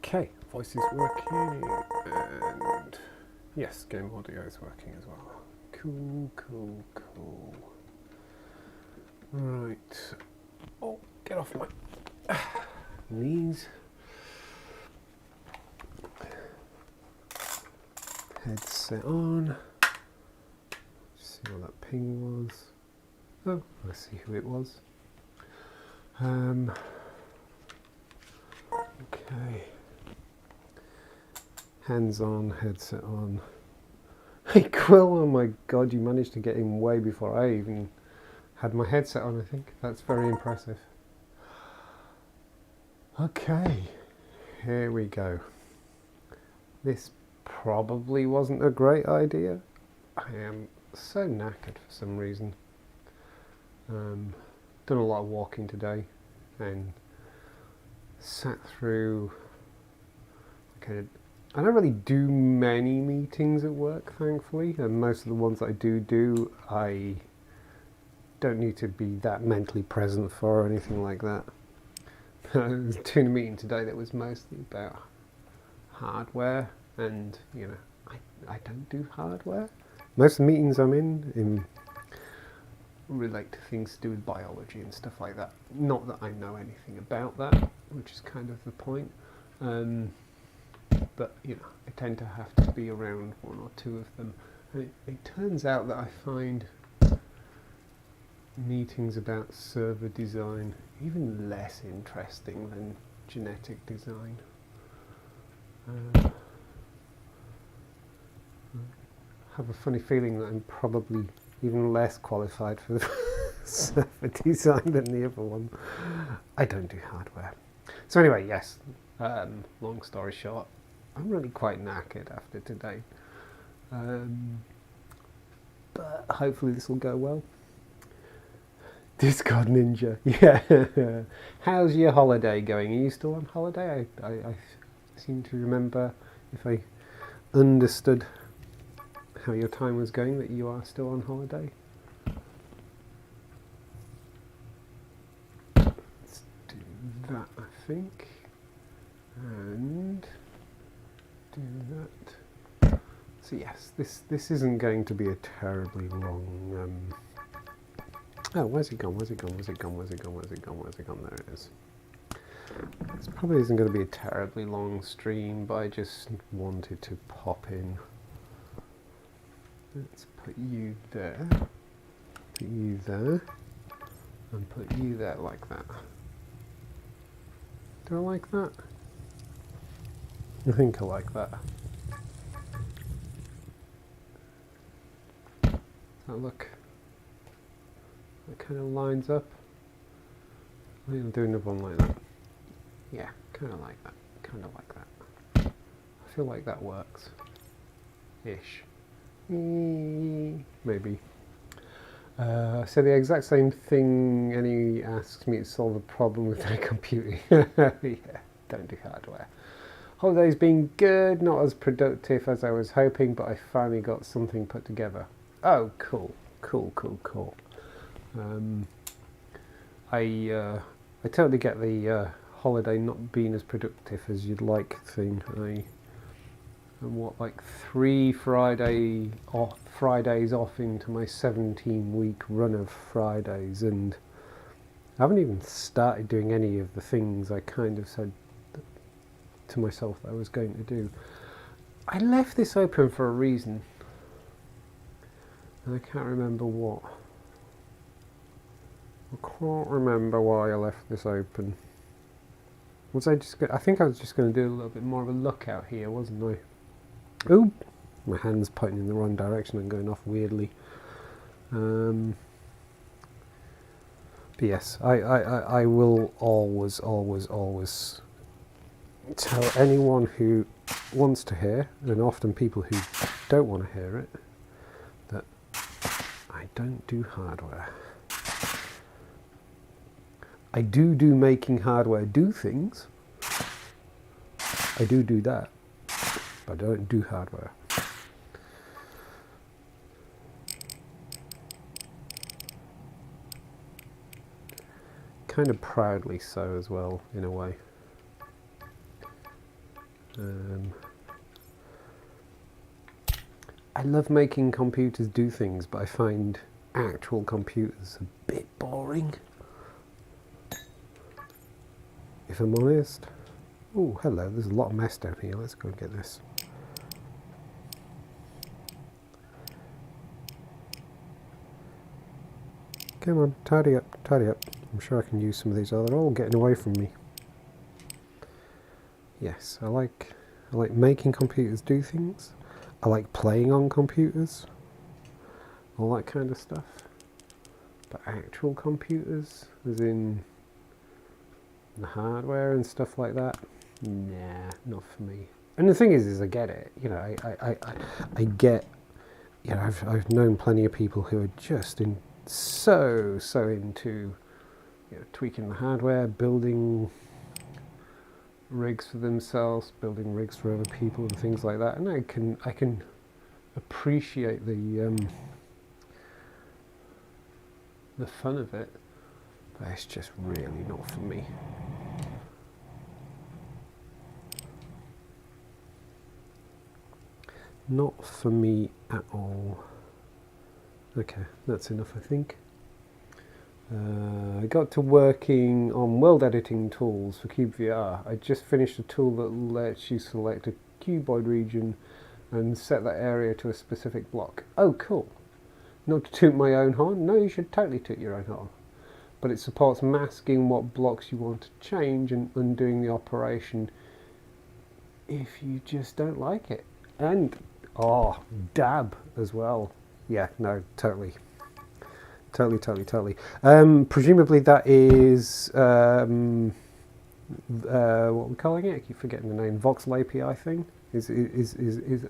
Okay, voice is working, and yes, game audio is working as well. Cool, cool, cool. Right. Oh, get off my knees. Headset on. See what that ping was. Oh, I see who it was. Okay. Hands on, headset on. Hey Quill, oh my god, you managed to get in way before I even had my headset on, I think. That's very impressive. Okay, here we go. This probably wasn't a great idea. I am so knackered for some reason. Done a lot of walking today and sat through. Okay, I don't really do many meetings at work, thankfully, and most of the ones that I do, I don't need to be that mentally present for or anything like that. I was doing a meeting today that was mostly about hardware, and you know, I don't do hardware. Most of the meetings I'm in relate to things to do with biology and stuff like that. Not that I know anything about that, which is kind of the point. But you know, I tend to have to be around one or two of them. And it turns out that I find meetings about server design even less interesting than genetic design. I have a funny feeling that I'm probably even less qualified for server design than the other one. I don't do hardware. So anyway, yes, long story short, I'm really quite knackered after today. But hopefully this will go well. Discord Ninja, yeah. How's your holiday going? Are you still on holiday? I seem to remember, if I understood how your time was going, that you are still on holiday. Let's do that, I think. And do that. So yes, this isn't going to be a terribly long... Oh, where's it gone? Where's it gone? Where's it gone? Where's it gone? Where's it gone? Where's it gone? There it is. This probably isn't going to be a terribly long stream, but I just wanted to pop in. Let's put you there, put you there, and put you there like that. Do I like that? I think I like that. That look, that kind of lines up. I think I'll do another one like that. Yeah, kind of like that, kind of like that. I feel like that works. Ish. Maybe. I said the exact same thing, and he asks me to solve a problem with their computing. Yeah, don't do hardware. Holiday's been good, not as productive as I was hoping, but I finally got something put together. Oh, cool, cool, cool, cool. I totally get the holiday not being as productive as you'd like thing. I'm what, like 3 Fridays off into my 17-week run of Fridays, and I haven't even started doing any of the things I kind of said to myself that I was going to do. I left this open for a reason, and I can't remember what. I can't remember why I left this open. Was I just? I think I was just going to do a little bit more of a look out here, wasn't I? Ooh, my hand's pointing in the wrong direction and going off weirdly. But yes, I will always tell anyone who wants to hear, and often people who don't want to hear it, that I don't do hardware. I do making hardware do things. I do that. I don't do hardware. Kind of proudly so as well, in a way. I love making computers do things, but I find actual computers a bit boring, if I'm honest. Oh, hello, there's a lot of mess down here. Let's go and get this. Come on, tidy up, tidy up. I'm sure I can use some of these. Oh, they're all getting away from me. Yes, I like making computers do things. I like playing on computers. All that kind of stuff. But actual computers, as in the hardware and stuff like that, nah, not for me. And the thing is I get it. You know, I get. You know, I've known plenty of people who are just so into, you know, tweaking the hardware, building rigs for themselves, building rigs for other people, and things like that. And I can appreciate the fun of it, but it's just really not for me. Not for me at all. Okay, that's enough, I think. I got to working on world editing tools for cyubeVR. I just finished a tool that lets you select a cuboid region and set that area to a specific block. Oh, cool. Not to toot my own horn. No, you should totally toot your own horn. But it supports masking what blocks you want to change and undoing the operation if you just don't like it. And, oh, dab as well. Yeah, no, totally. Totally. Presumably that is, what we're calling it? I keep forgetting the name. Voxel API thing? Is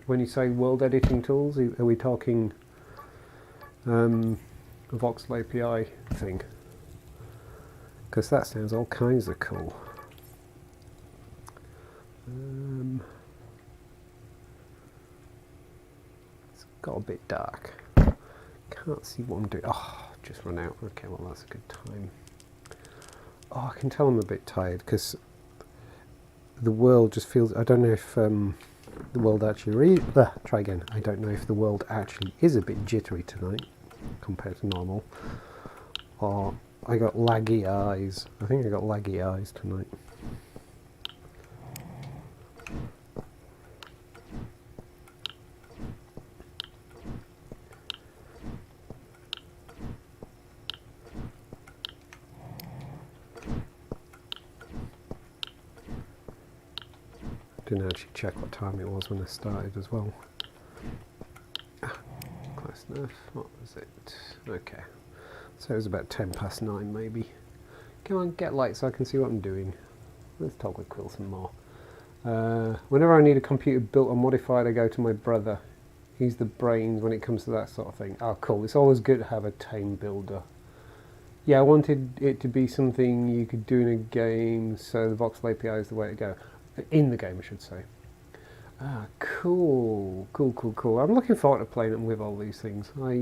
when you say world editing tools, are we talking a Voxel API thing? Because that sounds all kinds of cool. It's got a bit dark. Can't see what I'm doing. Oh, just run out. Okay, well that's a good time. Oh, I can tell I'm a bit tired because the world just feels. I don't know if the world actually. Try again. I don't know if the world actually is a bit jittery tonight compared to normal, or I got laggy eyes. I think I got laggy eyes tonight. Didn't actually check what time it was when I started as well. Close enough. What was it? Okay. So it was about 9 maybe. Come on, get light so I can see what I'm doing. Let's talk with Quill some more. Whenever I need a computer built or modified, I go to my brother. He's the brains when it comes to that sort of thing. Oh, cool. It's always good to have a tame builder. Yeah, I wanted it to be something you could do in a game, so the Voxel API is the way to go. In the game, I should say. Ah, cool. I'm looking forward to playing them with all these things. I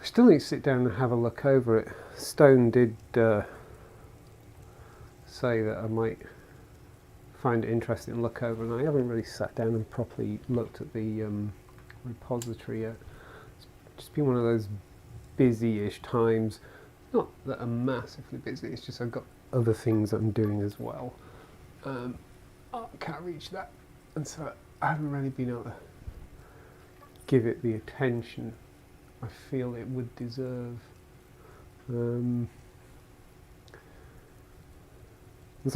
still need to sit down and have a look over it. Stone did say that I might find it interesting and look over, and I haven't really sat down and properly looked at the repository yet. It's just been one of those busy-ish times. Not that I'm massively busy, it's just I've got other things that I'm doing as well. I can't reach that, and so I haven't really been able to give it the attention I feel it would deserve. There's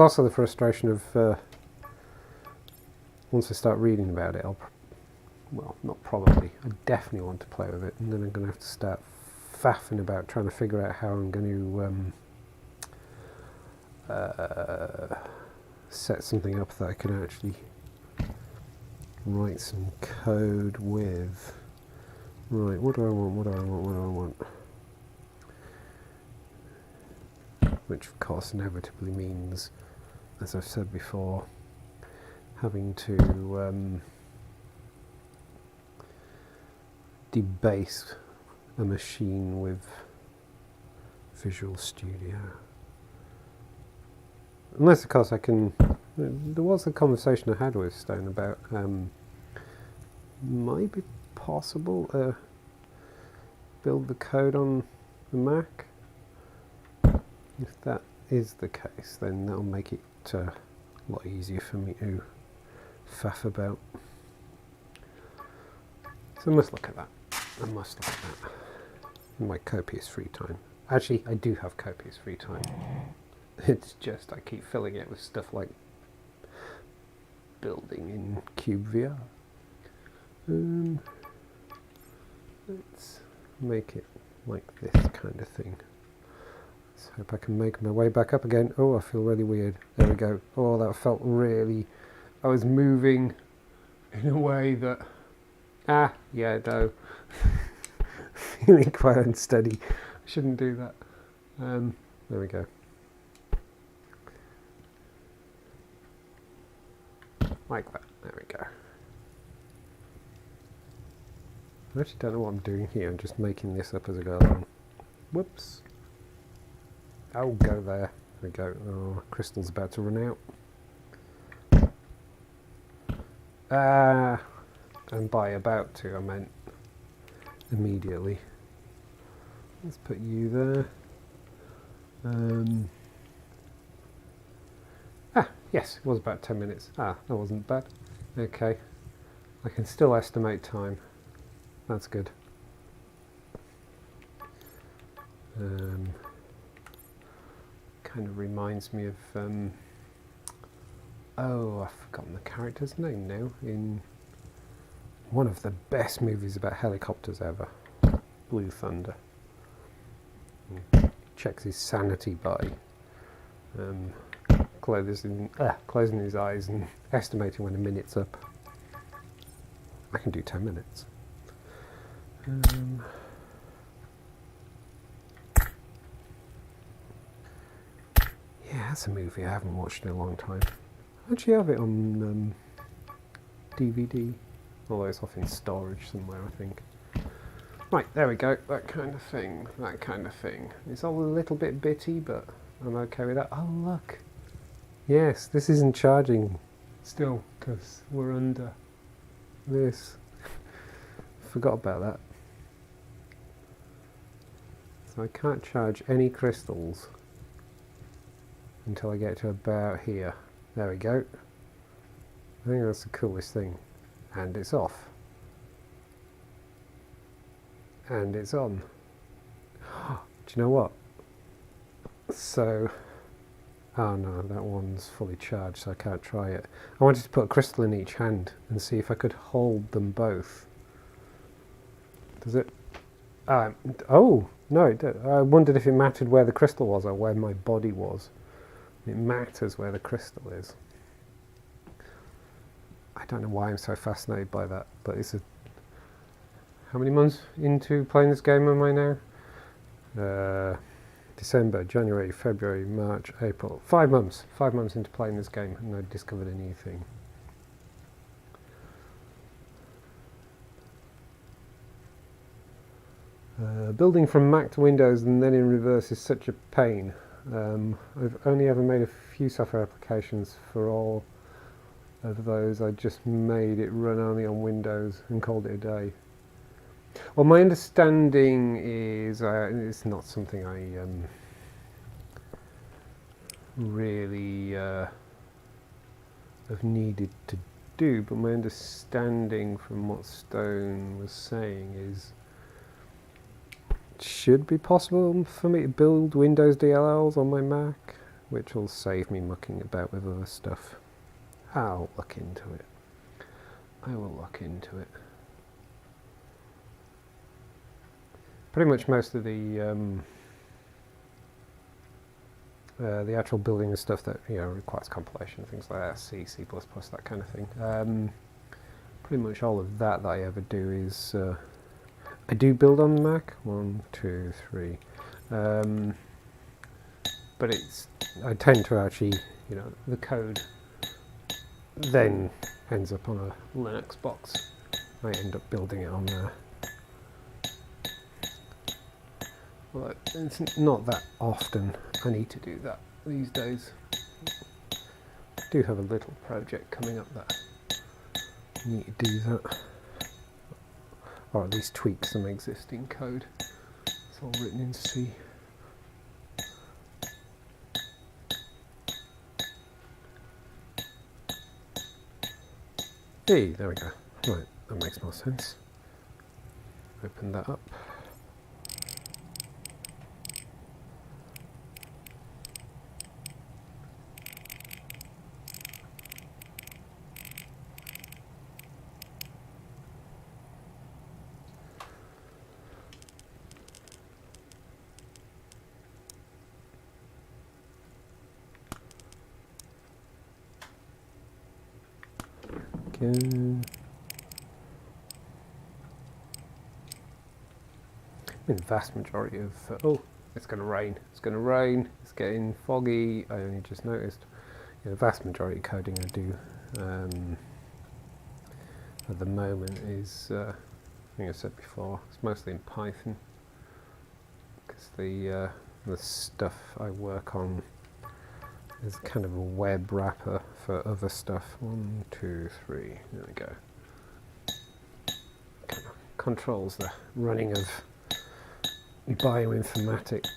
also the frustration of once I start reading about it, well, not probably, I definitely want to play with it, and then I'm going to have to start faffing about trying to figure out how I'm going to set something up that I can actually write some code with. Right, what do I want? Which of course inevitably means, as I've said before, having to debase a machine with Visual Studio. Unless of course I can, There was a conversation I had with Stone about might be possible to build the code on the Mac. If that is the case, then that'll make it a lot easier for me to faff about. So I must look at that. I must look at that in my copious free time. Actually, I do have copious free time. It's just I keep filling it with stuff like building in cyubeVR. Let's make it like this kind of thing. Let's hope I can make my way back up again. Oh, I feel really weird. There we go. Oh, that felt really... I was moving in a way that... yeah, no. Feeling quite unsteady. I shouldn't do that. There we go. Like that. There we go. I actually don't know what I'm doing here. I'm just making this up as I go along. Whoops. Oh, go there. There we go. Oh, crystal's about to run out. And by about to, I meant immediately. Let's put you there. Yes, it was about 10 minutes. That wasn't bad. Okay. I can still estimate time. That's good. Kind of reminds me of... oh, I've forgotten the character's name now. In one of the best movies about helicopters ever. Blue Thunder. Checks his sanity by closing his eyes and estimating when a minute's up. I can do 10 minutes. Yeah, that's a movie I haven't watched in a long time. I actually have it on DVD, although it's off in storage somewhere, I think. Right, there we go. That kind of thing. That kind of thing. It's all a little bit bitty, but I'm okay with that. Oh, look. Yes, this isn't charging still because we're under this. Forgot about that. So I can't charge any crystals until I get to about here. There we go. I think that's the coolest thing. And it's off. And it's on. Do you know what? So, oh no, that one's fully charged, so I can't try it. I wanted to put a crystal in each hand and see if I could hold them both. Does it? Oh, no, it did. I wondered if it mattered where the crystal was or where my body was. It matters where the crystal is. I don't know why I'm so fascinated by that, but it's a... How many months into playing this game am I now? December, January, February, March, April. 5 months. 5 months into playing this game and I discovered a new thing. Building from Mac to Windows and then in reverse is such a pain. I've only ever made a few software applications. For all of those I just made it run only on Windows and called it a day. Well, my understanding is it's not something I really have needed to do, but my understanding from what Stone was saying is it should be possible for me to build Windows DLLs on my Mac, which will save me mucking about with other stuff. I'll look into it. I will look into it. Pretty much most of the actual building and stuff that requires compilation, things like that, C, C++, that kind of thing. Pretty much all of that I ever do is I do build on the Mac. 1, 2, 3. But I tend to actually, the code then ends up on a Linux box. I end up building it on there. Well, it's not that often I need to do that these days. I do have a little project coming up that I need to do that, or at least tweak some existing code. It's all written in C. Hey, there we go. Right, that makes more sense. Open that up. Again. I mean, the vast majority of oh, it's going to rain. It's going to rain. It's getting foggy. I only just noticed. Yeah, the vast majority of coding I do at the moment is, I think I said before, it's mostly in Python, because the stuff I work on is kind of a web wrapper for other stuff. 1, 2, 3. There we go. Kind of controls the running of bioinformatic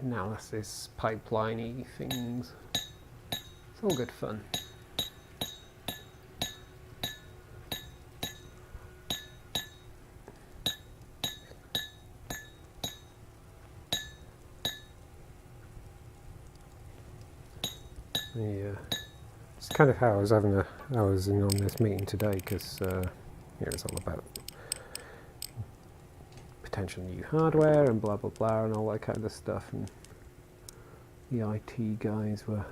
analysis, pipeline-y things. It's all good fun. It's kind of how I was in on this meeting today, because it's all about potential new hardware and blah blah blah and all that kind of stuff, and the IT guys were,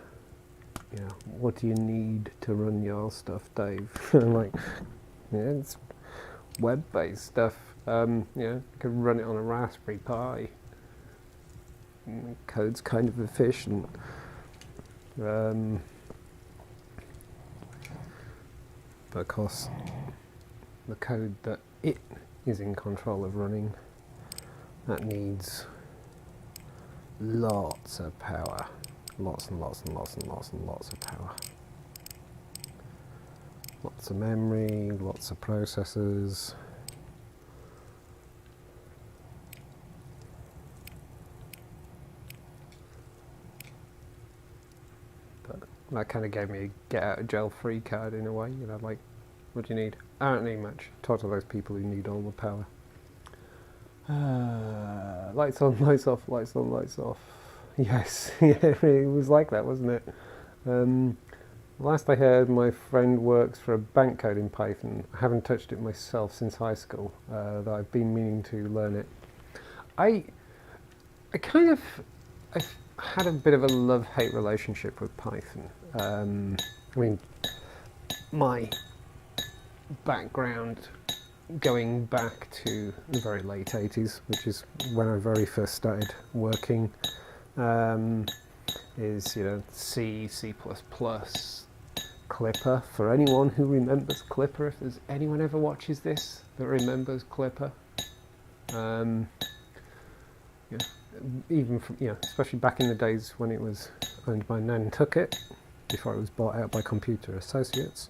what do you need to run your stuff, Dave? I'm like, it's web-based stuff. You can run it on a Raspberry Pi. The code's kind of efficient. But of course, the code that it is in control of running, that needs lots of power. Lots and lots and lots and lots and lots of power. Lots of memory, lots of processors. But that kind of gave me a get out of jail free card in a way, like, what do you need? I don't need much. Talk to those people who need all the power. Lights on, lights off, lights on, lights off. Yes, yeah, it was like that, wasn't it? Last I heard, my friend works for a bank code in Python. I haven't touched it myself since high school, though I've been meaning to learn it. I had a bit of a love-hate relationship with Python. I mean, my background going back to the very late 80s, which is when I very first started working, is C, C++, Clipper. For anyone who remembers Clipper, if there's anyone ever watches this that remembers Clipper, even from especially back in the days when it was owned by Nantucket, before it was bought out by Computer Associates.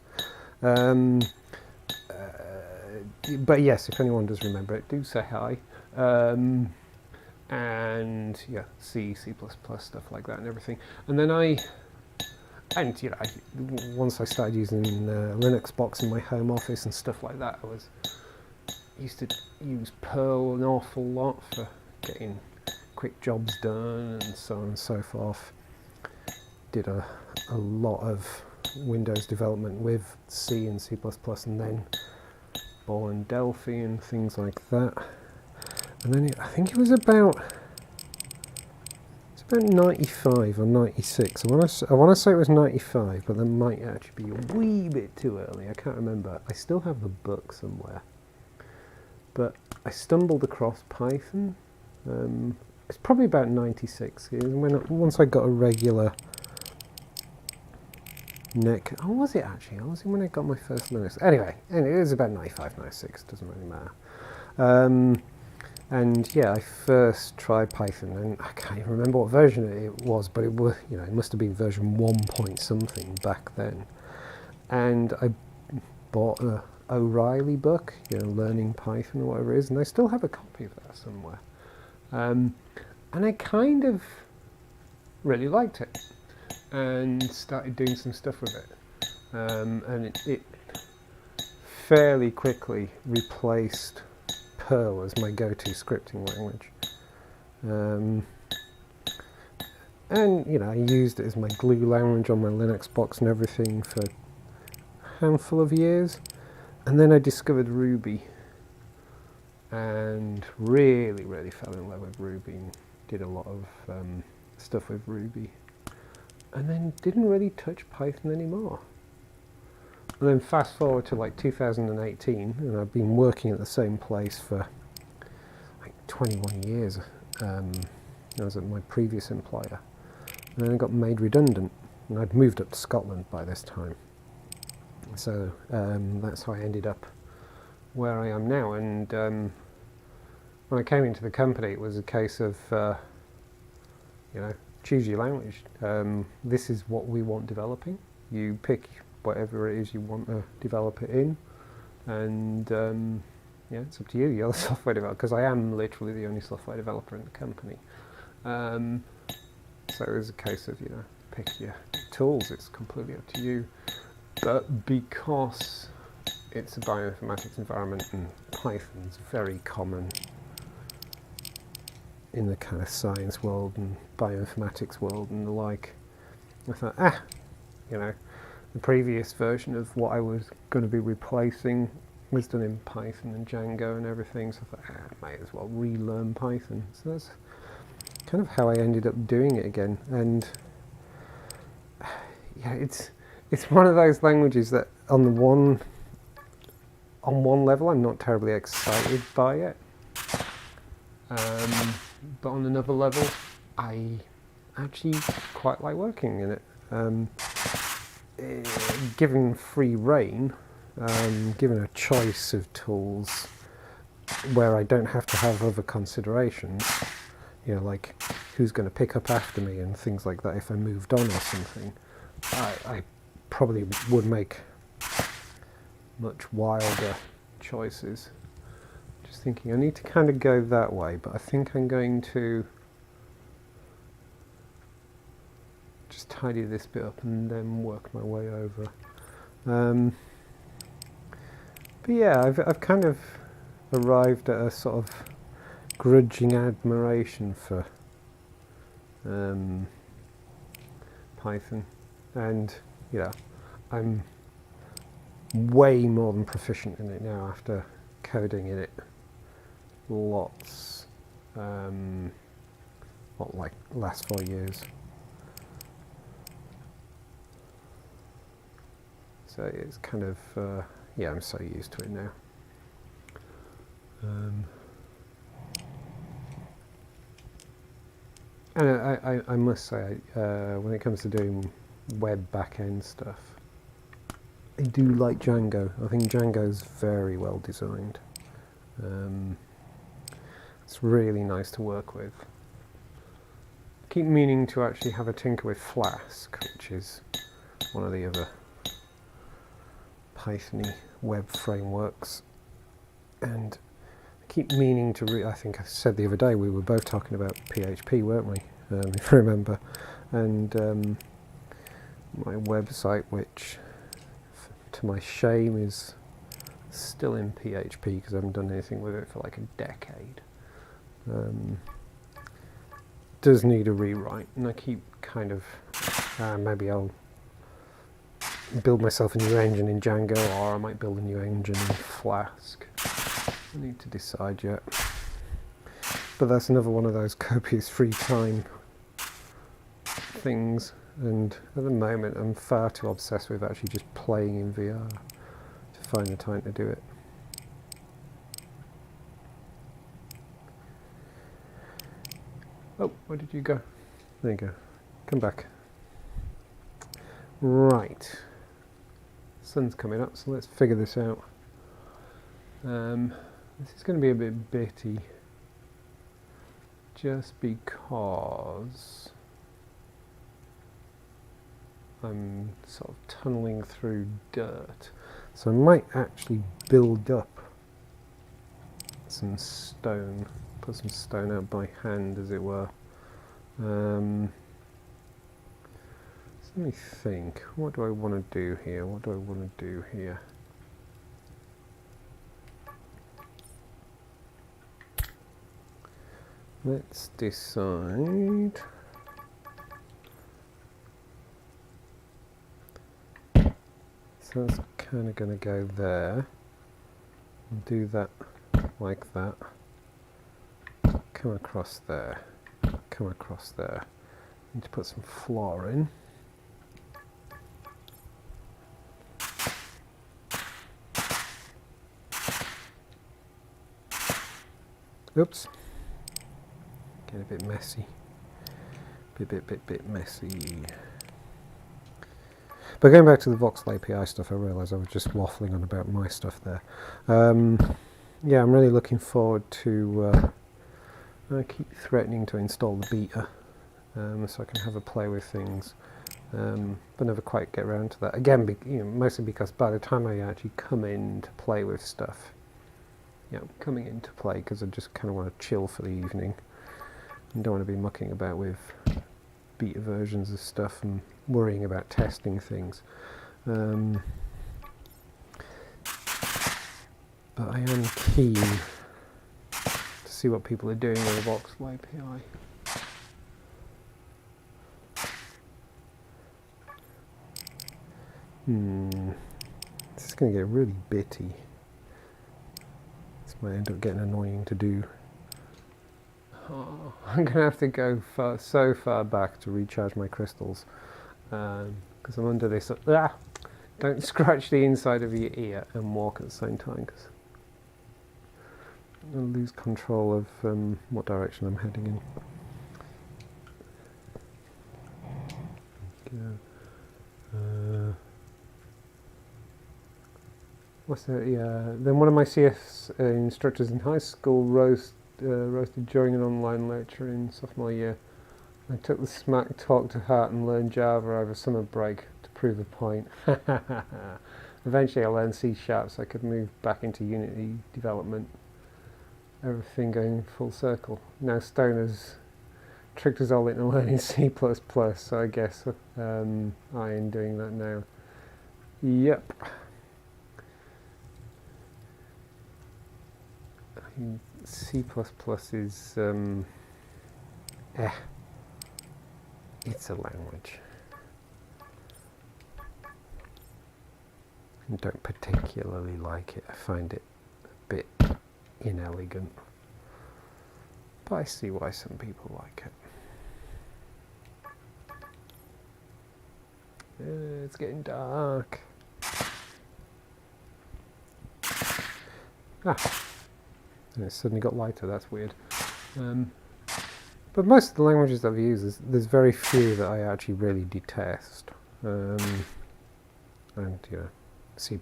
But yes, if anyone does remember it, do say hi. And C, C++, stuff like that and everything. And then once I started using Linux Box in my home office and stuff like that, I used to use Perl an awful lot for getting quick jobs done and so on and so forth. Did a lot of Windows development with C and C++, and then Ball and Delphi and things like that. And then I think it was about 95 or 96. I want to say it was 95, but that might actually be a wee bit too early. I can't remember. I still have the book somewhere. But I stumbled across Python. It's probably about 96. Once I got a regular was it actually? Was it when I got my first Linux? Anyway, it was about 95, 96. Doesn't really matter. And yeah, I first tried Python, and I can't even remember what version it was, but it was, you know, it must have been version 1 point something back then. And I bought a O'Reilly book, you know, Learning Python or whatever it is, and I still have a copy of that somewhere. And I kind of really liked it, and started doing some stuff with it. And it fairly quickly replaced Perl as my go-to scripting language. And you know, I used it as my glue language on my Linux box and everything for a handful of years, and then I discovered Ruby and really fell in love with Ruby and did a lot of stuff with Ruby, and then didn't really touch Python anymore. And then fast forward to like 2018, and I've been working at the same place for like 21 years. I was at my previous employer, and then I got made redundant, and I'd moved up to Scotland by this time. So that's how I ended up where I am now. And when I came into the company, it was a case of, you know, choose your language. This is what we want developing. You pick whatever it is you want to develop it in, and yeah, it's up to you. You're the software developer, because I am literally the only software developer in the company. So it was a case of, you know, pick your tools. It's completely up to you. But because it's a bioinformatics environment and Python's very common in the kind of science world and bioinformatics world and the like, I thought, you know, the previous version of what I was going to be replacing was done in Python and Django and everything, so I thought, I might as well relearn Python. So that's kind of how I ended up doing it again. And yeah, it's one of those languages that on one level I'm not terribly excited by it, but on another level I actually quite like working in it. Given free rein, given a choice of tools where I don't have to have other considerations, you know, like who's going to pick up after me and things like that if I moved on or something, I probably would make much wilder choices. Just thinking I need to kind of go that way, but I think I'm going to just tidy this bit up and then work my way over. But yeah, I've kind of arrived at a sort of grudging admiration for Python, and you know, I'm way more than proficient in it now after coding in it lots, like last 4 years. So it's kind of, yeah, I'm so used to it now. And I must say, when it comes to doing web backend stuff, I do like Django. I think Django's very well designed. It's really nice to work with. I keep meaning to actually have a tinker with Flask, which is one of the other Python-y web frameworks, and I keep meaning to I think I said the other day we were both talking about PHP, weren't we, if you remember, and my website, which to my shame is still in PHP because I haven't done anything with it for like a decade, does need a rewrite, and I keep kind of maybe I'll build myself a new engine in Django, or I might build a new engine in Flask. I need to decide yet. But that's another one of those copious free time things, and at the moment I'm far too obsessed with actually just playing in VR to find the time to do it. Oh, where did you go? There you go. Come back. Right. Sun's coming up, so let's figure this out. This is going to be a bit bitty. just because I'm sort of tunneling through dirt. So I might actually build up some stone, put some stone out by hand, as it were. So let me think, what do I want to do here? What do I want to do here? Let's decide. So that's kind of going to go there. And do that like that. Come across there. Come across there. Need to put some floor in. Oops. Get a bit messy. Bit messy. But going back to the voxel API stuff, I realised I was just waffling on about my stuff there. Yeah, I'm really looking forward to... I keep threatening to install the beta, so I can have a play with things, but never quite get around to that. Again, mostly because by the time I actually come in to play with stuff, coming into play because I just kind of want to chill for the evening and don't want to be mucking about with beta versions of stuff and worrying about testing things. But I am keen to see what people are doing with the voxel API. This is going to get really bitty. This might end up getting annoying to do. Oh, I'm going to have to go so far back to recharge my crystals because I'm under this. Don't scratch the inside of your ear and walk at the same time because I'll lose control of what direction I'm heading in. What's that? Yeah. Then one of my CS instructors in high school roasted during an online lecture in sophomore year. I took the smack talk to heart and learned Java over summer break to prove a point. Eventually I learned C# so I could move back into Unity development. Everything going full circle. Now Stone has tricked us all into learning C++, so I guess I am doing that now. Yep. C++ is, it's a language. I don't particularly like it. I find it a bit inelegant. But I see why some people like it. It's getting dark. And it suddenly got lighter, that's weird. But most of the languages I've used, there's very few that I actually really detest. And C++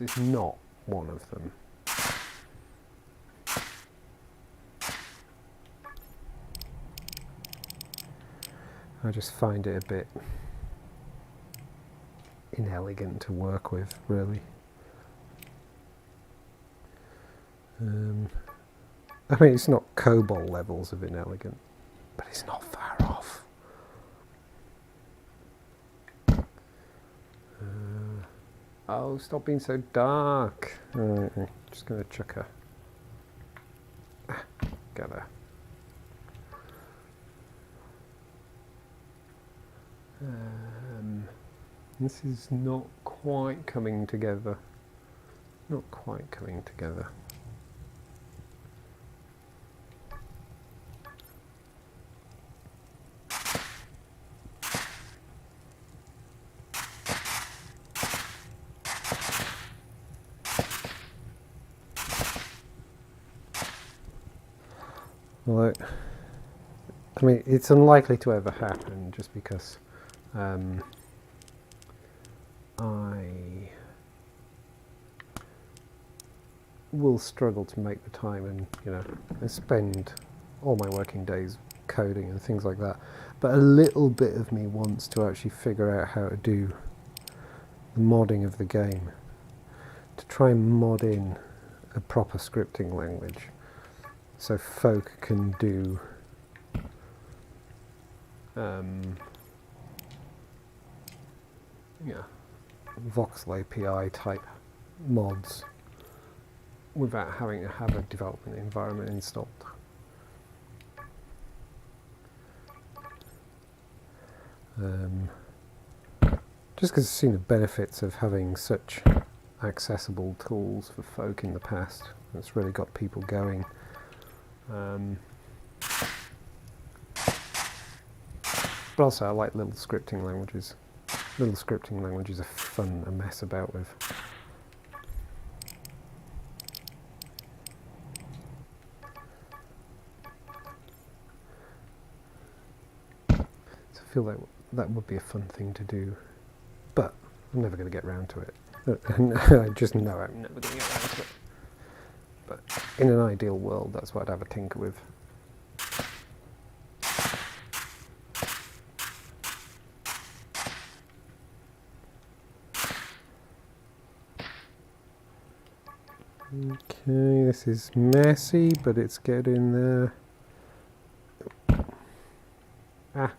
is not one of them. I just find it a bit inelegant to work with, really. I mean, it's not COBOL levels of inelegant, but it's not far off. Oh, stop being so dark. I'm just going to chuck got her. This is not quite coming together. Not quite coming together. Well, I mean, it's unlikely to ever happen just because I will struggle to make the time and, and spend all my working days coding and things like that. But a little bit of me wants to actually figure out how to do the modding of the game, to try and mod in a proper scripting language so folk can do voxel API type mods without having to have a development environment installed. Just because I've seen the benefits of having such accessible tools for folk in the past, it's really got people going. But also I like little scripting languages. Little scripting languages are fun to mess about with. So I feel like that would be a fun thing to do, but I'm never going to get around to it. I just know I'm never going to get around to it. But in an ideal world, that's what I'd have a tinker with. Okay, this is messy, but it's getting there. Ah.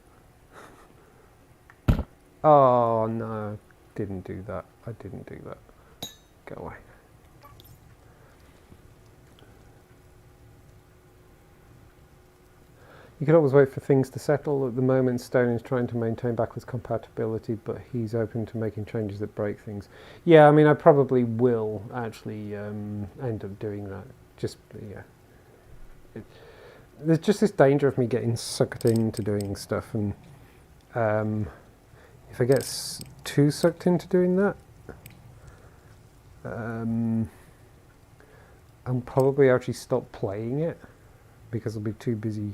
Oh no, didn't do that. I didn't do that. Go away. You could always wait for things to settle. At the moment, Stone is trying to maintain backwards compatibility, but he's open to making changes that break things. Yeah, I mean, I probably will actually end up doing that. Just, yeah. There's just this danger of me getting sucked into doing stuff, and if I get too sucked into doing that, I'll probably actually stop playing it, because I'll be too busy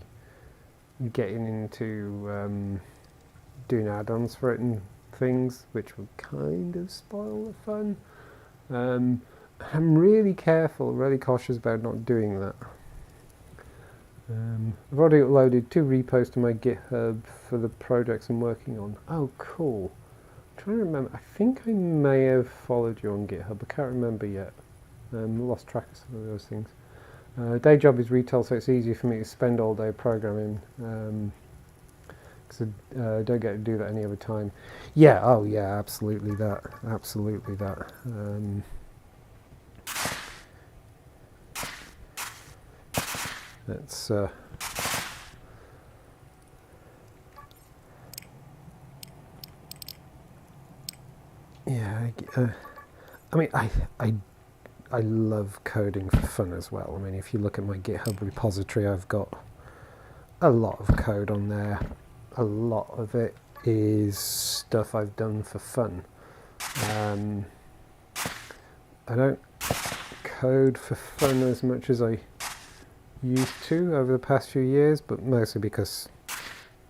getting into doing add-ons for it and things, which will kind of spoil the fun. I'm really careful, really cautious about not doing that. I've already uploaded 2 repos to my GitHub for the projects I'm working on. Oh, cool. I'm trying to remember. I think I may have followed you on GitHub. I can't remember yet. Lost track of some of those things. Day job is retail, so it's easier for me to spend all day programming, because I don't get to do that any other time. Yeah, oh yeah, absolutely that. Absolutely that. That's yeah. I mean, I love coding for fun as well. I mean, if you look at my GitHub repository, I've got a lot of code on there. A lot of it is stuff I've done for fun. I don't code for fun as much as I used to over the past few years, but mostly because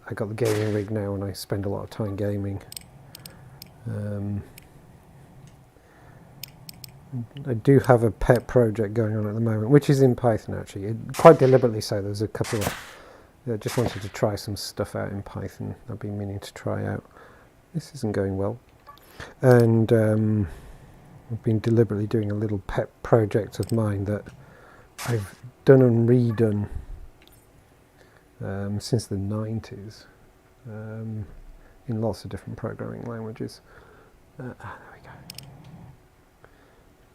I got the gaming rig now and I spend a lot of time gaming. I do have a pet project going on at the moment, which is in Python actually. Quite deliberately so. There's a couple of... I just wanted to try some stuff out in Python I've been meaning to try out. This isn't going well. And I've been deliberately doing a little pet project of mine that I've done and redone since the 90s in lots of different programming languages. There we go.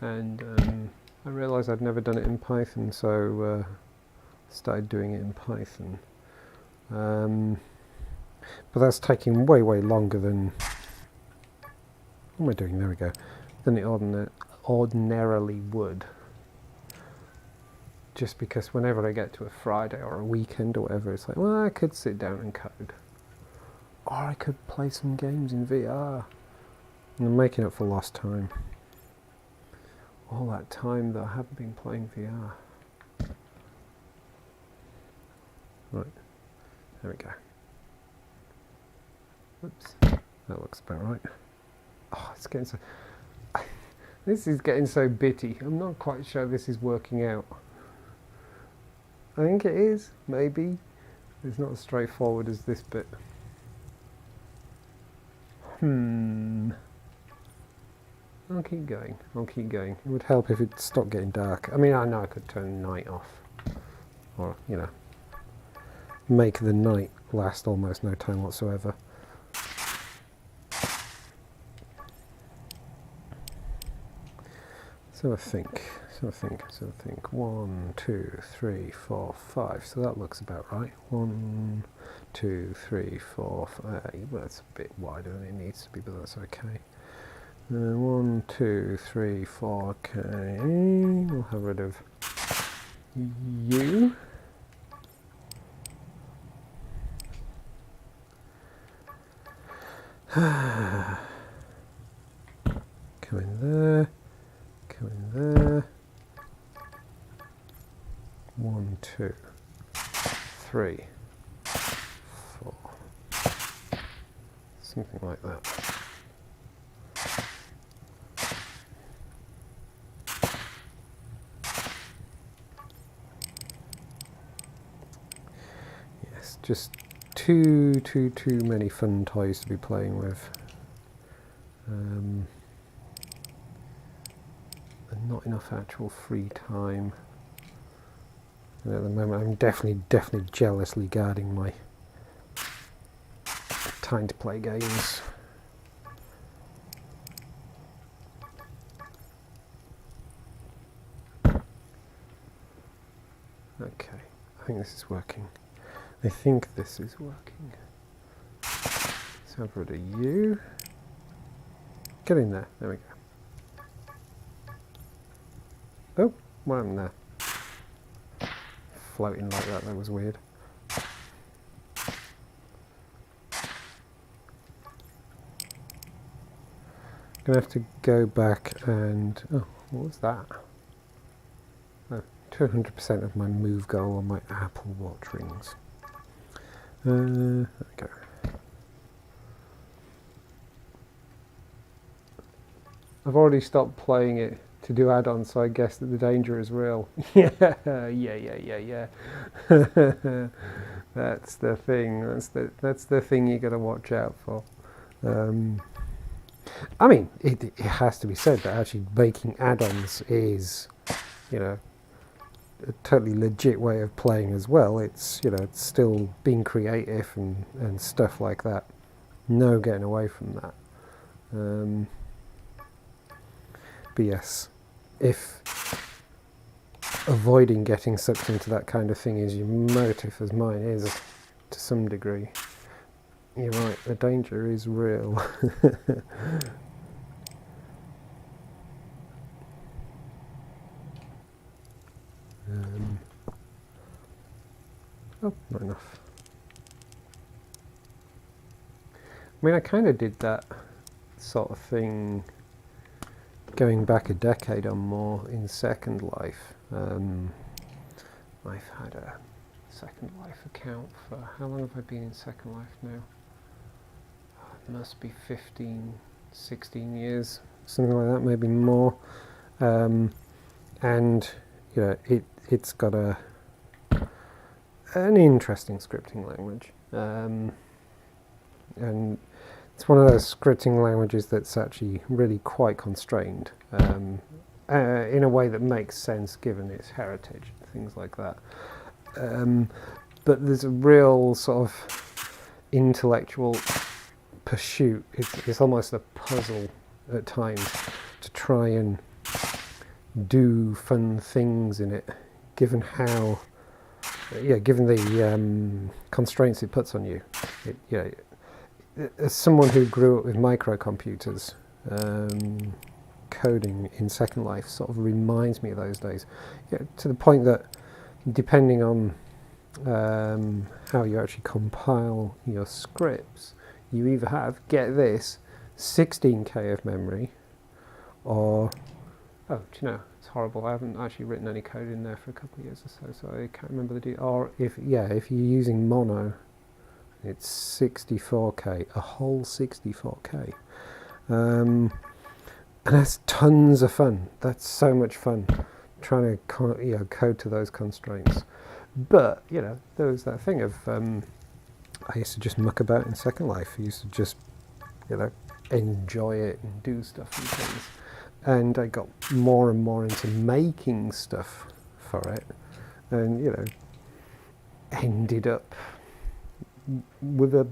And I realised I'd never done it in Python, so started doing it in Python. But that's taking way longer than... What am I doing? There we go. Than it ordinarily would. Just because whenever I get to a Friday or a weekend or whatever, it's like, well, I could sit down and code. Or I could play some games in VR. And I'm making up for lost time. All that time that I haven't been playing VR. Right, there we go. Whoops, that looks about right. Oh, it's getting so... This is getting so bitty. I'm not quite sure this is working out. I think it is, maybe. It's not as straightforward as this bit. I'll keep going, I'll keep going. It would help if it stopped getting dark. I mean, I know I could turn the night off. Or, you know, make the night last almost no time whatsoever. So I think. 1, 2, 3, 4, 5. So that looks about right. 1, 2, 3, 4, 5. Well, that's a bit wider than it needs to be, but that's okay. 1, 2, 3, 4. Okay. We'll have rid of you. Come in there. Come in there. 1, 2, 3, 4. Something like that. Yes, just too many fun toys to be playing with. And not enough actual free time. And at the moment I'm definitely jealously guarding my time to play games. Okay, I think this is working. I think this is working. So I've rid of you. Get in there, there we go. Oh, what happened there? Floating like that was weird. Gonna have to go back and, oh, what was that? Oh, 200% of my move goal on my Apple Watch rings. There we go. I've already stopped playing it to do add-ons, so I guess that the danger is real. yeah. That's the thing. That's the thing you got to watch out for. I mean, it has to be said that actually making add-ons is, you know, a totally legit way of playing as well. It's, you know, it's still being creative and stuff like that. No getting away from that. But yes, if avoiding getting sucked into that kind of thing is your motive, as mine is to some degree, you're right, the danger is real. Oh, not enough. I mean, I kind of did that sort of thing going back a decade or more in Second Life. I've had a Second Life account for, how long have I been in Second Life now? It must be 15, 16 years, something like that, maybe more. And you know, it's got an interesting scripting language, and it's one of those scripting languages that's actually really quite constrained, in a way that makes sense given its heritage, things like that. But there's a real sort of intellectual pursuit. It's almost a puzzle at times to try and do fun things in it, given how, given the constraints it puts on you. As someone who grew up with microcomputers, coding in Second Life sort of reminds me of those days, to the point that depending on how you actually compile your scripts, you either have, get this, 16K of memory, or, oh, do you know, it's horrible, I haven't actually written any code in there for a couple of years or so I can't remember the detail. Or if you're using mono, it's 64K, a whole 64K. And that's tons of fun. That's so much fun, trying to code to those constraints. But, you know, there was that thing of, I used to just muck about in Second Life. I used to just, you know, enjoy it and do stuff and things. And I got more and more into making stuff for it. And, you know, ended up with a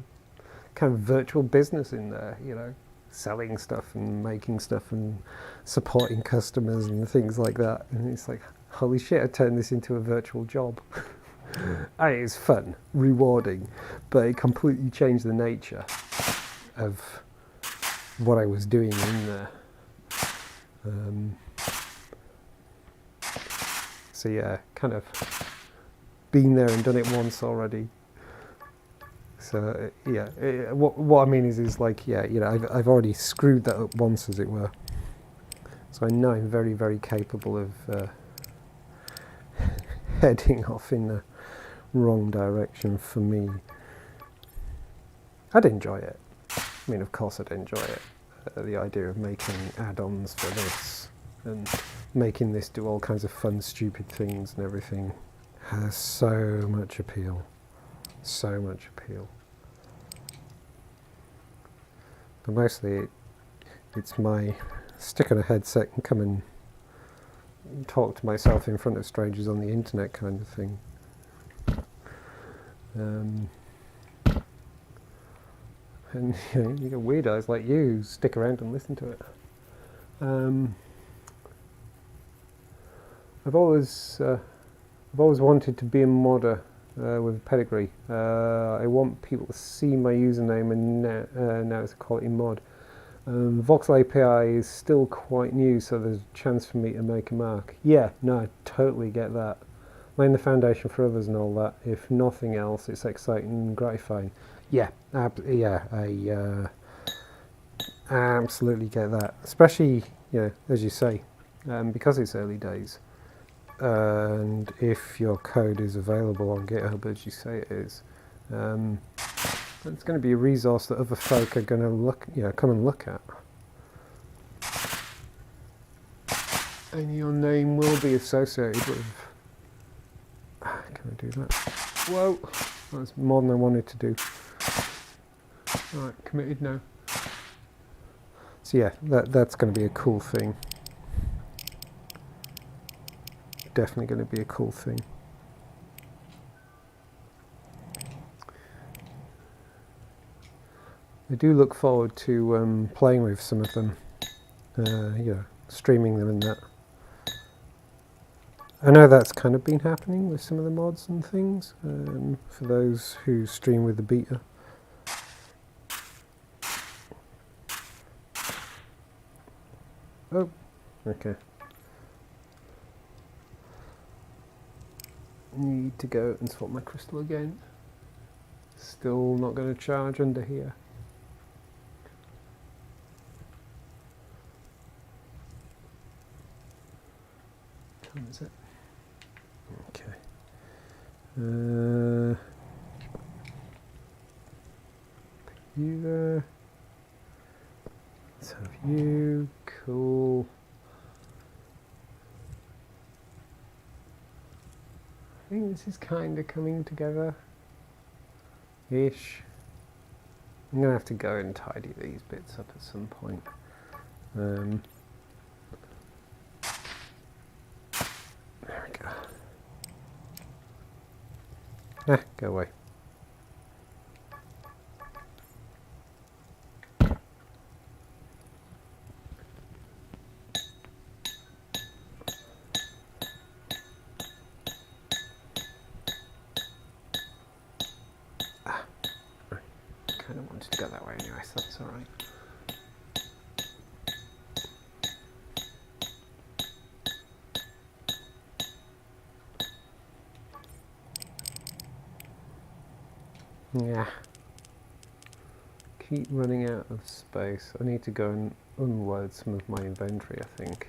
kind of virtual business in there, you know, selling stuff and making stuff and supporting customers and things like that. And it's like, holy shit, I turned this into a virtual job. And it's fun, rewarding, but it completely changed the nature of what I was doing in there. So yeah, kind of been there and done it once already. So yeah, what I mean is like, yeah, you know, I've already screwed that up once, as it were. So I know I'm very, very capable of heading off in the wrong direction for me. I'd enjoy it. I mean, of course I'd enjoy it. The idea of making add-ons for this and making this do all kinds of fun, stupid things and everything has so much appeal. So much appeal. But mostly it's my stick on a headset and come and talk to myself in front of strangers on the internet kind of thing. And you know, you get weirdos like you who stick around and listen to it. I've always wanted to be a modder with a pedigree. I want people to see my username, and now it's a quality mod. Voxel API is still quite new, so there's a chance for me to make a mark. Yeah, no, I totally get that. Laying the foundation for others and all that. If nothing else, it's exciting and gratifying. Yeah, I absolutely get that. Especially, you know, as you say, because it's early days. And if your code is available on GitHub, as you say it is, it's going to be a resource that other folk are going to come and look at. And your name will be associated with. Can I do that? Whoa, that's more than I wanted to do. Right, committed now. So yeah, that's going to be a cool thing. Definitely going to be a cool thing. I do look forward to playing with some of them, you know, streaming them and that. I know that's kind of been happening with some of the mods and things, for those who stream with the beta. Oh, okay. Need to go and swap my crystal again. Still not going to charge under here. What is it? Okay. You there. Let's have you. Cool. I think this is kind of coming together ish. I'm going to have to go and tidy these bits up at some point. There we go. Go away. Kind of wanted to go that way anyway, so that's alright. Yeah. Keep running out of space. I need to go and unload some of my inventory, I think.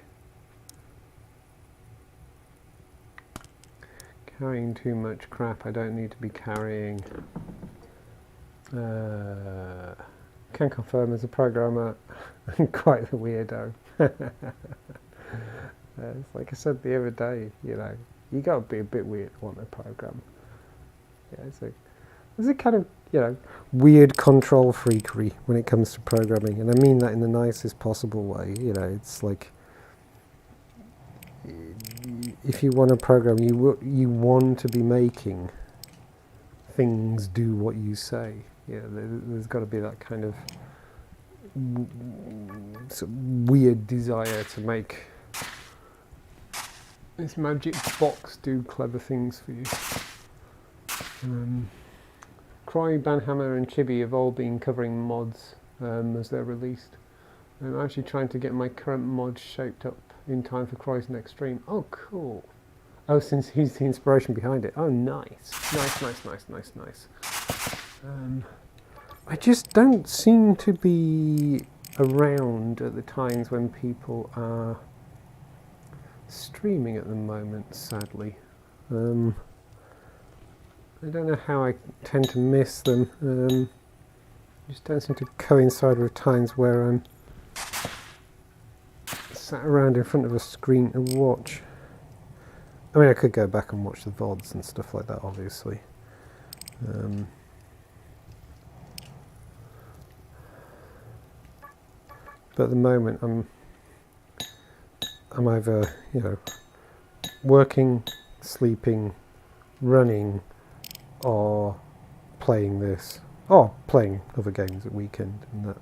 Carrying too much crap I don't need to be carrying. Can confirm as a programmer, I'm quite the weirdo. It's like I said the other day, you know, You got to be a bit weird to want to program. Yeah, there's a kind of, you know, weird control freakery when it comes to programming, and I mean that in the nicest possible way. You know, it's like, if you want to program, you want to be making things do what you say. Yeah, there's got to be that kind of sort of weird desire to make this magic box do clever things for you. Cry, Banhammer and Chibi have all been covering mods as they're released. I'm actually trying to get my current mod shaped up in time for Cry's next stream. Oh, cool. Oh, since he's the inspiration behind it. Oh, nice. Nice. I just don't seem to be around at the times when people are streaming at the moment, sadly. I don't know how I tend to miss them. Just don't seem to coincide with times where I'm sat around in front of a screen to watch. I mean, I could go back and watch the VODs and stuff like that, obviously. But at the moment, I'm either, you know, working, sleeping, running, or playing this, or playing other games at weekend and that.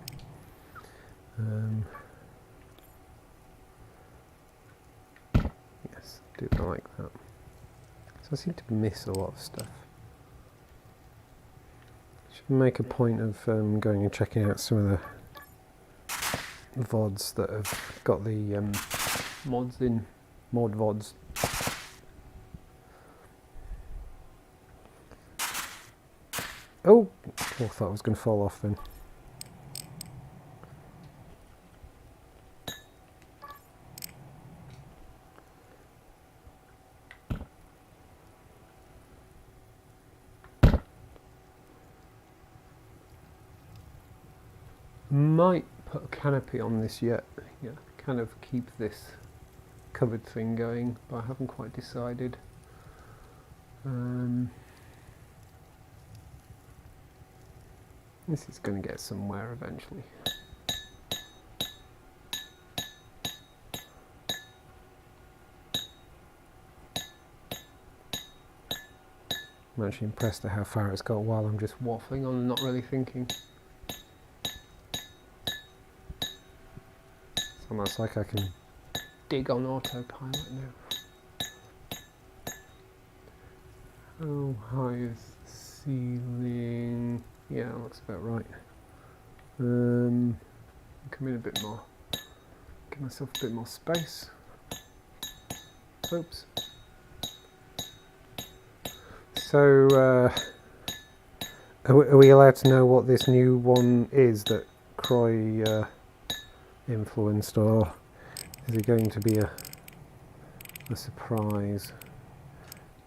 Yes, I do like that. So I seem to miss a lot of stuff. Should make a point of going and checking out some of the VODs that have got the mods in, mod VODs. Oh, I thought I was going to fall off then. Might put a canopy on this yet. Yeah, kind of keep this covered thing going, but I haven't quite decided. This is going to get somewhere eventually. I'm actually impressed at how far it's got while I'm just waffling on and not really thinking. It's almost like I can dig on autopilot now. How high is the ceiling? Yeah, that looks about right. Come in a bit more. Give myself a bit more space. Oops. So, are we allowed to know what this new one is that Croy influenced, or is it going to be a surprise?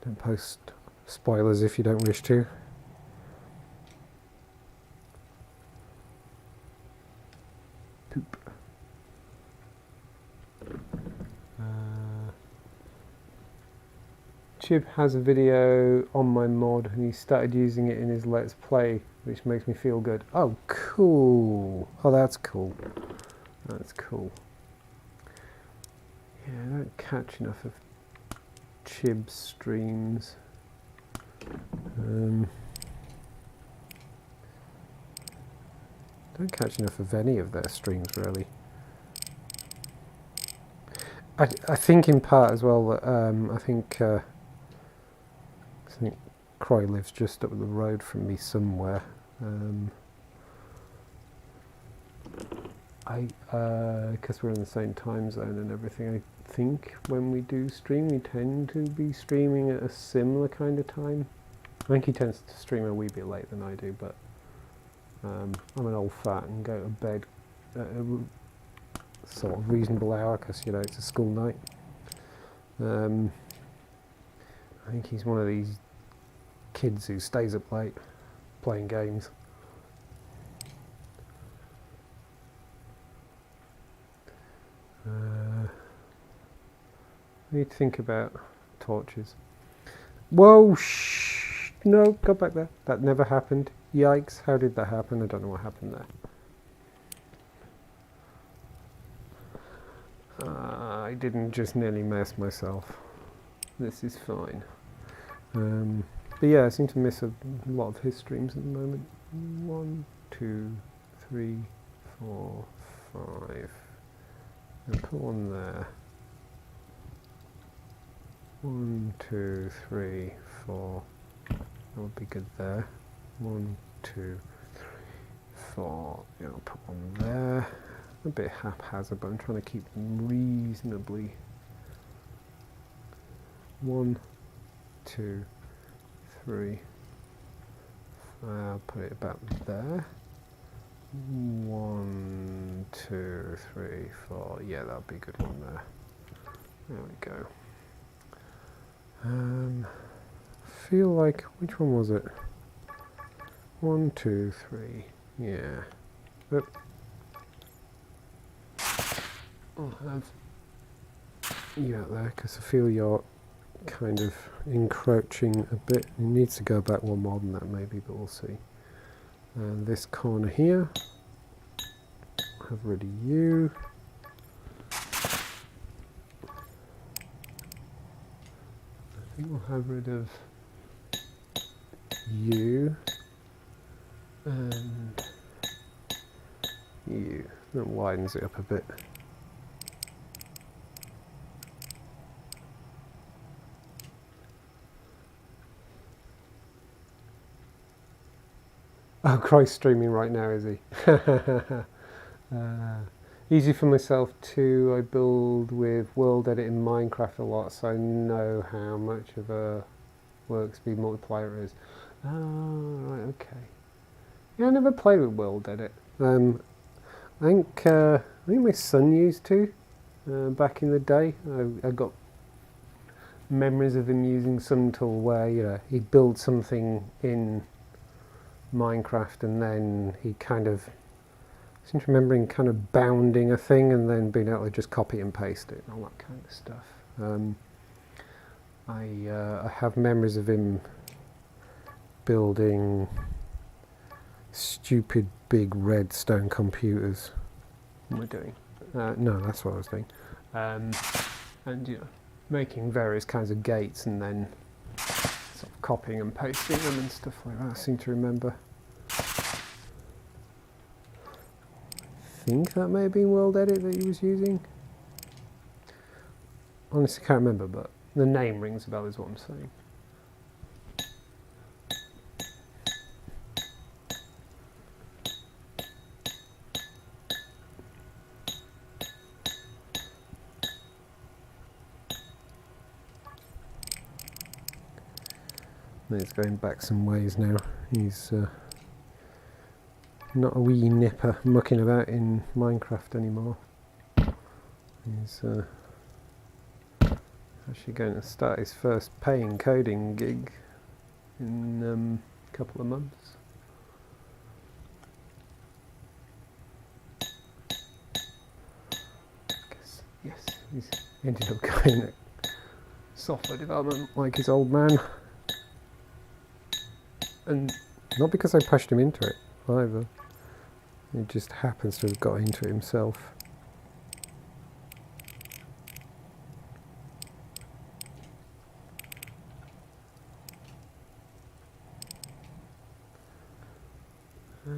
Don't post spoilers if you don't wish to. Poop. Chib has a video on my mod and he started using it in his Let's Play, which makes me feel good. Oh, cool. Oh, that's cool. That's cool. Yeah, I don't catch enough of Chib's streams. Don't catch enough of any of their streams, really. I think in part as well that I think Croy lives just up the road from me somewhere. Because we're in the same time zone and everything, I think when we do stream, we tend to be streaming at a similar kind of time. I think he tends to stream a wee bit later than I do, but I'm an old fat and go to bed at a sort of reasonable hour because, you know, it's a school night. I think he's one of these kids who stays up late playing games. I need to think about torches. Whoa, shh, no, go back there. That never happened. Yikes, how did that happen? I don't know what happened there. I didn't just nearly mess myself. This is fine. But yeah, I seem to miss a lot of his streams at the moment. 1, 2, 3, 4, 5. And put one there. 1, 2, 3, 4. That would be good there. 1, 2, 3, 4. Yeah, I'll put one there. A bit haphazard, but I'm trying to keep them reasonably. 1, 2, 3. I'll put it about there. 1, 2, 3, 4. Yeah, that'll be a good one there. There we go. Feel like, which one was it? 1, 2, 3. Yeah. But I'll have you out there because I feel you're kind of encroaching a bit. It needs to go back one more than that maybe, but we'll see. And this corner here, have rid of you. I think we'll have rid of you and you. That widens it up a bit. Oh, Christ's streaming right now, is he? Easy for myself too. I build with world edit in Minecraft a lot, so I know how much of a work speed multiplier it is. Oh, right, okay. Yeah, I never played with world edit. I think my son used to back in the day. I got memories of him using some tool where he'd build something in Minecraft and then he kind of, I seem to remember him kind of bounding a thing and then being able to just copy and paste it and all that kind of stuff. I have memories of him building stupid big red stone computers. What am I doing? No, that's what I was doing. And making various kinds of gates and then sort of copying and pasting them and stuff like that. I seem to remember. I think that may have been World Edit that he was using. Honestly, can't remember, but the name rings a bell is what I'm saying. He's going back some ways now. He's not a wee nipper mucking about in Minecraft anymore. He's actually going to start his first paying coding gig in a couple of months. Yes, he's ended up going at software development like his old man. And not because I pushed him into it either. He just happens to have got into it himself. Let's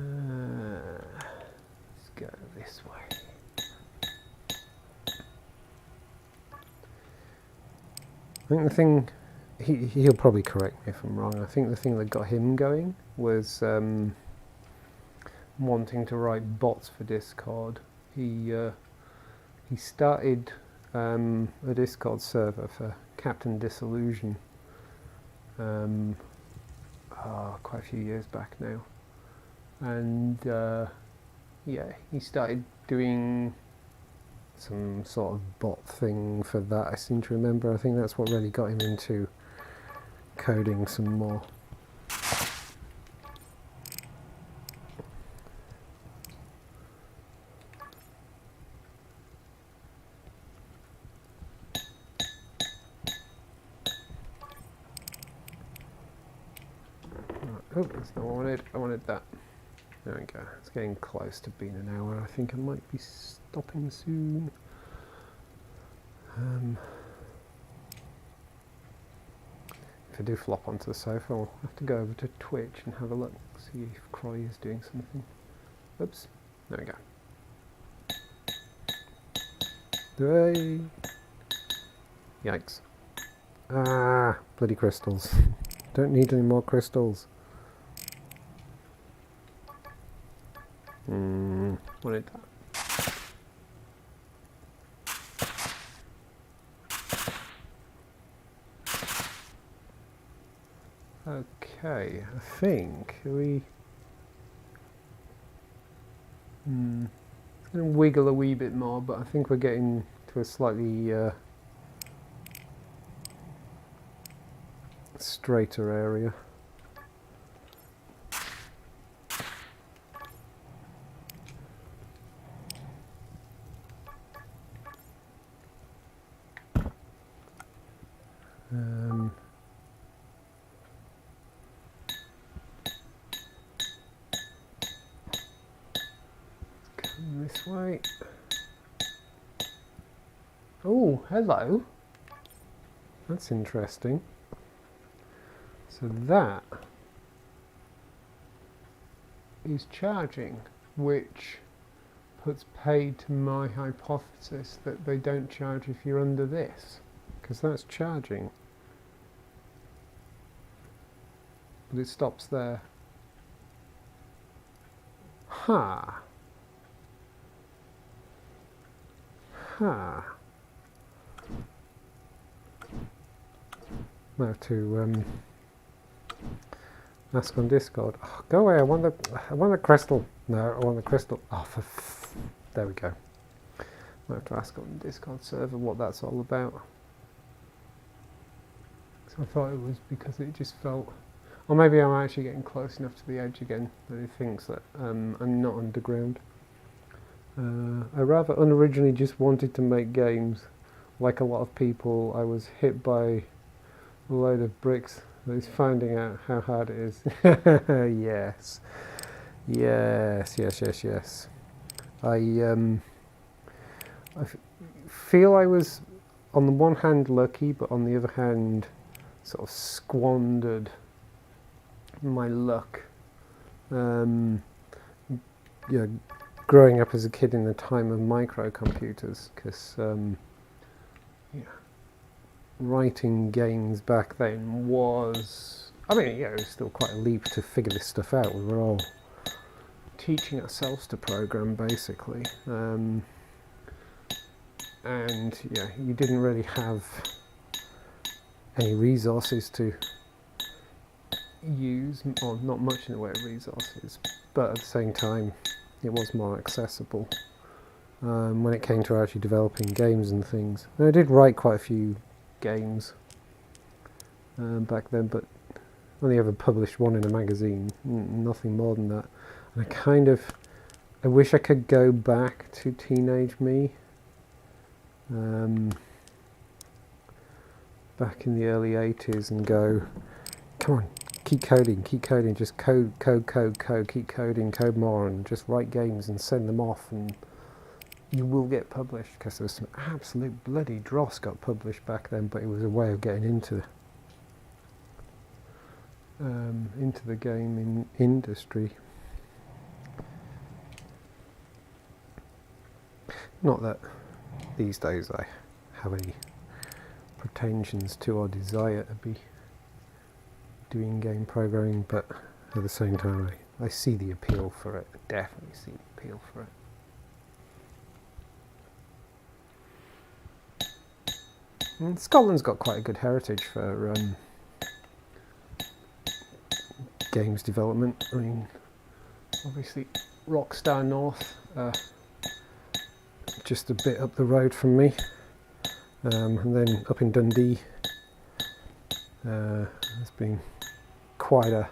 go this way. I think the thing, he'll probably correct me if I'm wrong, I think the thing that got him going was wanting to write bots for Discord. He started a Discord server for Captain Disillusion quite a few years back now, and yeah, he started doing some sort of bot thing for that. I seem to remember. I think that's what really got him into coding some more. Oh, that's not what I wanted. I wanted that. There we go. It's getting close to being an hour. I think I might be stopping soon. If I do flop onto the sofa, I'll have to go over to Twitch and have a look, see if Croy is doing something. Oops. There we go. Hey. Yikes. Ah, bloody crystals. Don't need any more crystals. Wanted that. Okay, I think we... It's going to wiggle a wee bit more, but I think we're getting to a slightly straighter area. Come this way. Oh, hello. That's interesting. So that is charging, which puts paid to my hypothesis that they don't charge if you're under this, because that's charging. But it stops there. Ha. Ha. I have to ask on Discord. Oh, go away! I want the crystal. No, I want the crystal. Oh, there we go. I have to ask on the Discord server what that's all about. So I thought it was because it just felt, or maybe I'm actually getting close enough to the edge again that it thinks that I'm not underground. I rather unoriginally just wanted to make games. Like a lot of people, I was hit by a load of bricks. He's finding out how hard it is. Yes. Yes, yes, yes, yes. I feel I was, on the one hand, lucky, but on the other hand, sort of squandered my luck. Yeah, growing up as a kid in the time of microcomputers, because yeah, writing games back then was, I mean, yeah, it was still quite a leap to figure this stuff out. We were all teaching ourselves to program, basically, and yeah, you didn't really have any resources to use, or not much in the way of resources, but at the same time it was more accessible when it came to actually developing games and things. And I did write quite a few games back then, but only ever published one in a magazine, nothing more than that. And I wish I could go back to teenage me, back in the early 80s, and go, come on, keep coding, just code, keep coding, code more, and just write games and send them off, and you will get published, because there was some absolute bloody dross got published back then, but it was a way of getting into the gaming industry. Not that these days I have any pretensions to or desire to be doing game programming, but at the same time I see the appeal for it. I definitely see the appeal for it. And Scotland's got quite a good heritage for games development. I mean, obviously Rockstar North, just a bit up the road from me, and then up in Dundee, there's been quite a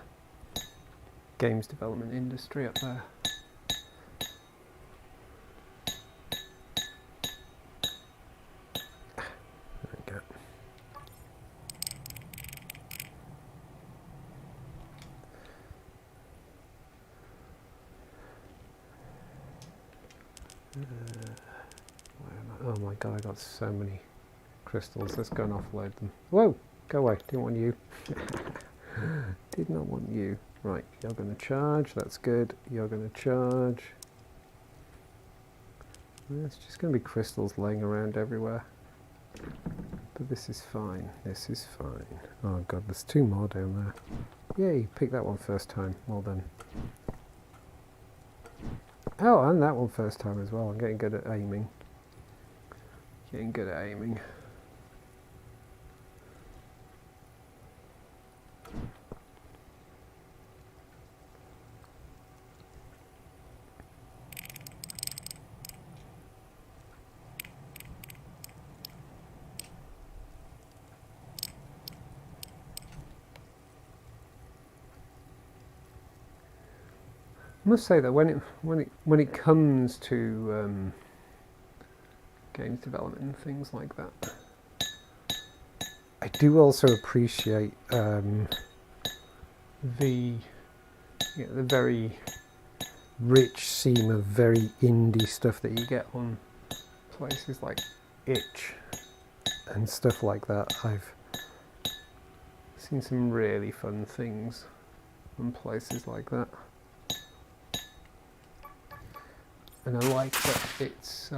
games development industry up there. There we go. Where am I? Oh my god, I got so many crystals. Let's go and offload them. Whoa! Go away. Didn't want you. Did not want you. Right, you're going to charge. That's good. You're going to charge. It's just going to be crystals laying around everywhere. But this is fine. This is fine. Oh god, there's 2 more down there. Yay, pick that one first time. Well done. Oh, and that one first time as well. I'm getting good at aiming. Getting good at aiming. I must say that when it comes to games development and things like that, I do also appreciate the very rich seam of very indie stuff that you get on places like Itch and stuff like that. I've seen some really fun things on places like that. And I like that it's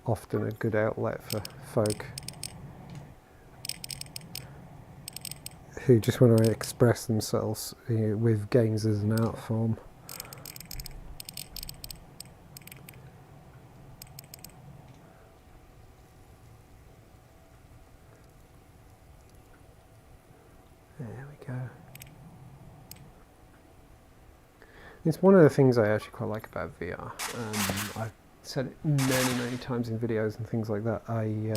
often a good outlet for folk who just want to express themselves with games as an art form. There we go. It's one of the things I actually quite like about VR. I've said it many times in videos and things like that. I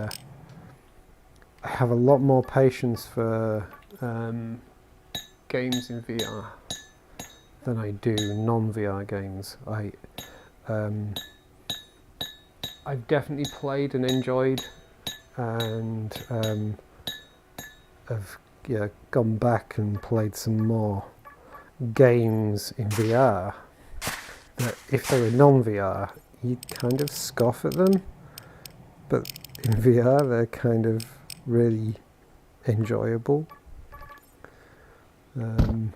have a lot more patience for games in VR than I do non-VR games. I've definitely played and enjoyed, and have gone back and played some more games in VR that if they were non-VR you'd kind of scoff at them, but in VR they're kind of really enjoyable. And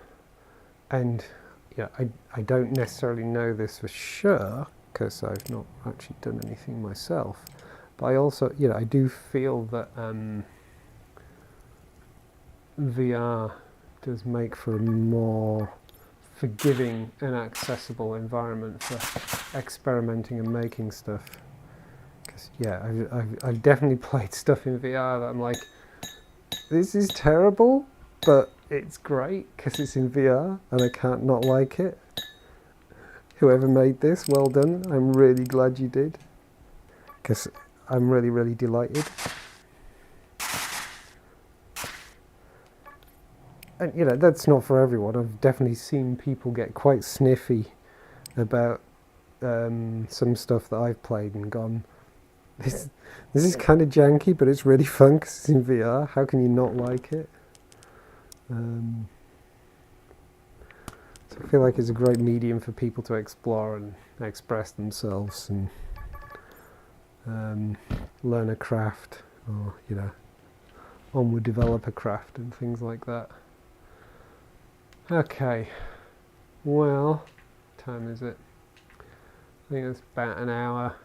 yeah, I don't necessarily know this for sure because I've not actually done anything myself, but I also, I do feel that VR does make for a more forgiving and accessible environment for experimenting and making stuff. Because I've definitely played stuff in VR that I'm like, this is terrible, but it's great because it's in VR and I can't not like it. Whoever made this, well done. I'm really glad you did, because I'm really delighted. And that's not for everyone. I've definitely seen people get quite sniffy about some stuff that I've played and gone, this is kind of janky, but it's really fun because it's in VR. How can you not like it? So I feel like it's a great medium for people to explore and express themselves and learn a craft, or onward develop a craft and things like that. Okay, well, what time is it? I think it's about an hour.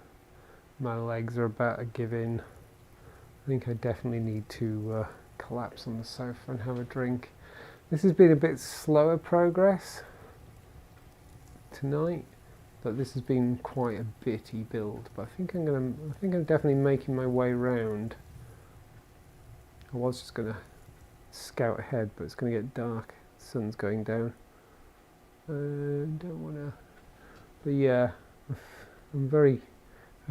My legs are about to give in. I think I definitely need to collapse on the sofa and have a drink. This has been a bit slower progress tonight, but this has been quite a bitty build. But I think I'm definitely making my way round. I was just gonna scout ahead, but it's gonna get dark. Sun's going down. Don't wanna, but yeah, I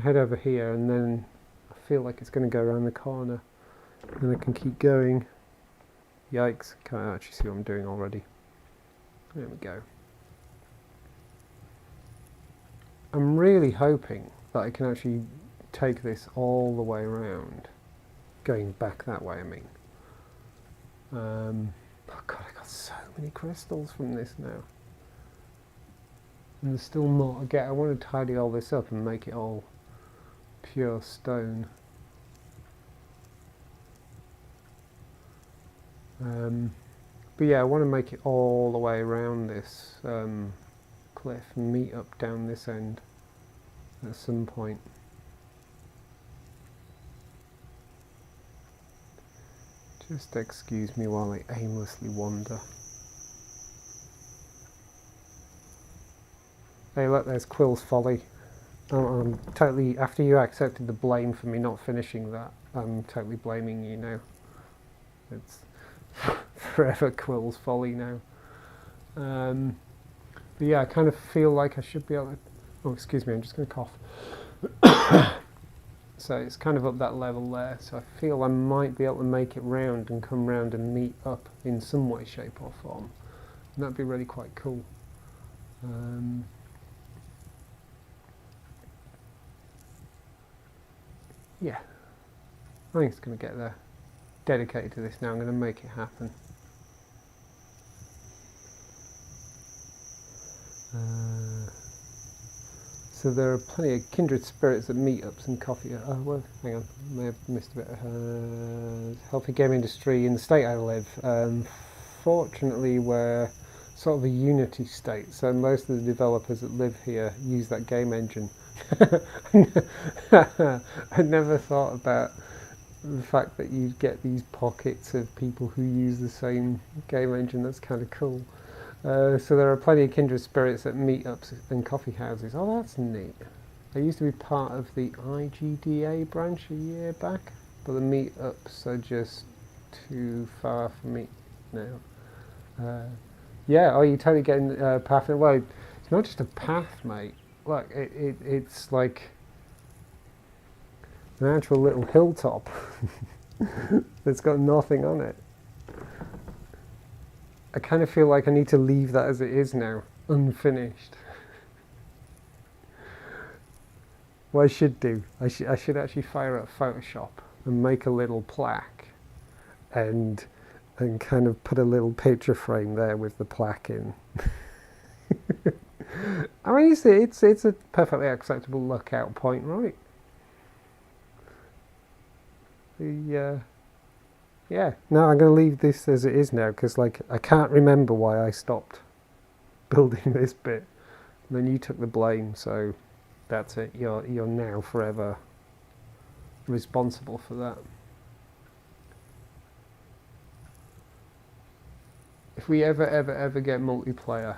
head over here and then I feel like it's going to go around the corner and I can keep going. Yikes, can't actually see what I'm doing already. There we go. I'm really hoping that I can actually take this all the way around, going back that way I mean. Oh god, I got so many crystals from this now. And there's still more to get. I want to tidy all this up and make it all pure stone. But yeah, I want to make it all the way around this cliff and meet up down this end at some point. Just excuse me while I aimlessly wander. Hey look, there's Quill's Folly. I'm totally, after you accepted the blame for me not finishing that, I'm totally blaming you now. It's forever Quill's Folly now. But yeah, I kind of feel like I should be able to... Oh, excuse me, I'm just going to cough. So it's kind of up that level there, so I feel I might be able to make it round and come round and meet up in some way, shape or form. And that'd be really quite cool. Yeah, I think it's going to get there. Dedicated to this now, I'm going to make it happen. So there are plenty of kindred spirits at meetups and coffee. Oh, well, hang on, I may have missed a bit. Healthy game industry in the state I live. Fortunately, we're sort of a unity state, so most of the developers that live here use that game engine. I never thought about the fact that you get these pockets of people who use the same game engine. That's kind of cool. So there are plenty of kindred spirits at meetups and coffee houses. Oh, that's neat. I used to be part of the IGDA branch a year back, but the meetups are just too far for me now. Yeah, oh, you're totally getting path. Well, it's not just a path, mate. Like it's like an actual little hilltop that's got nothing on it. I kind of feel like I need to leave that as it is now, unfinished. What I should do, I should actually fire up Photoshop and make a little plaque and kind of put a little picture frame there with the plaque in. I mean, it's a perfectly acceptable lookout point, right? Yeah, no, I'm going to leave this as it is now, because like I can't remember why I stopped building this bit. And then you took the blame, so that's it. You're now forever responsible for that. If we ever get multiplayer,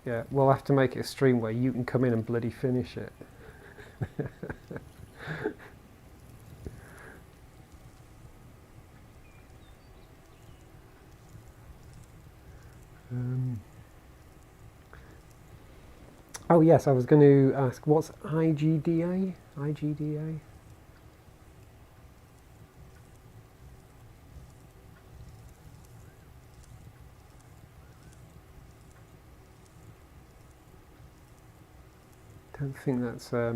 yeah, we'll have to make it a stream where you can come in and bloody finish it. Oh yes, I was going to ask, what's IGDA? IGDA? Don't think that's a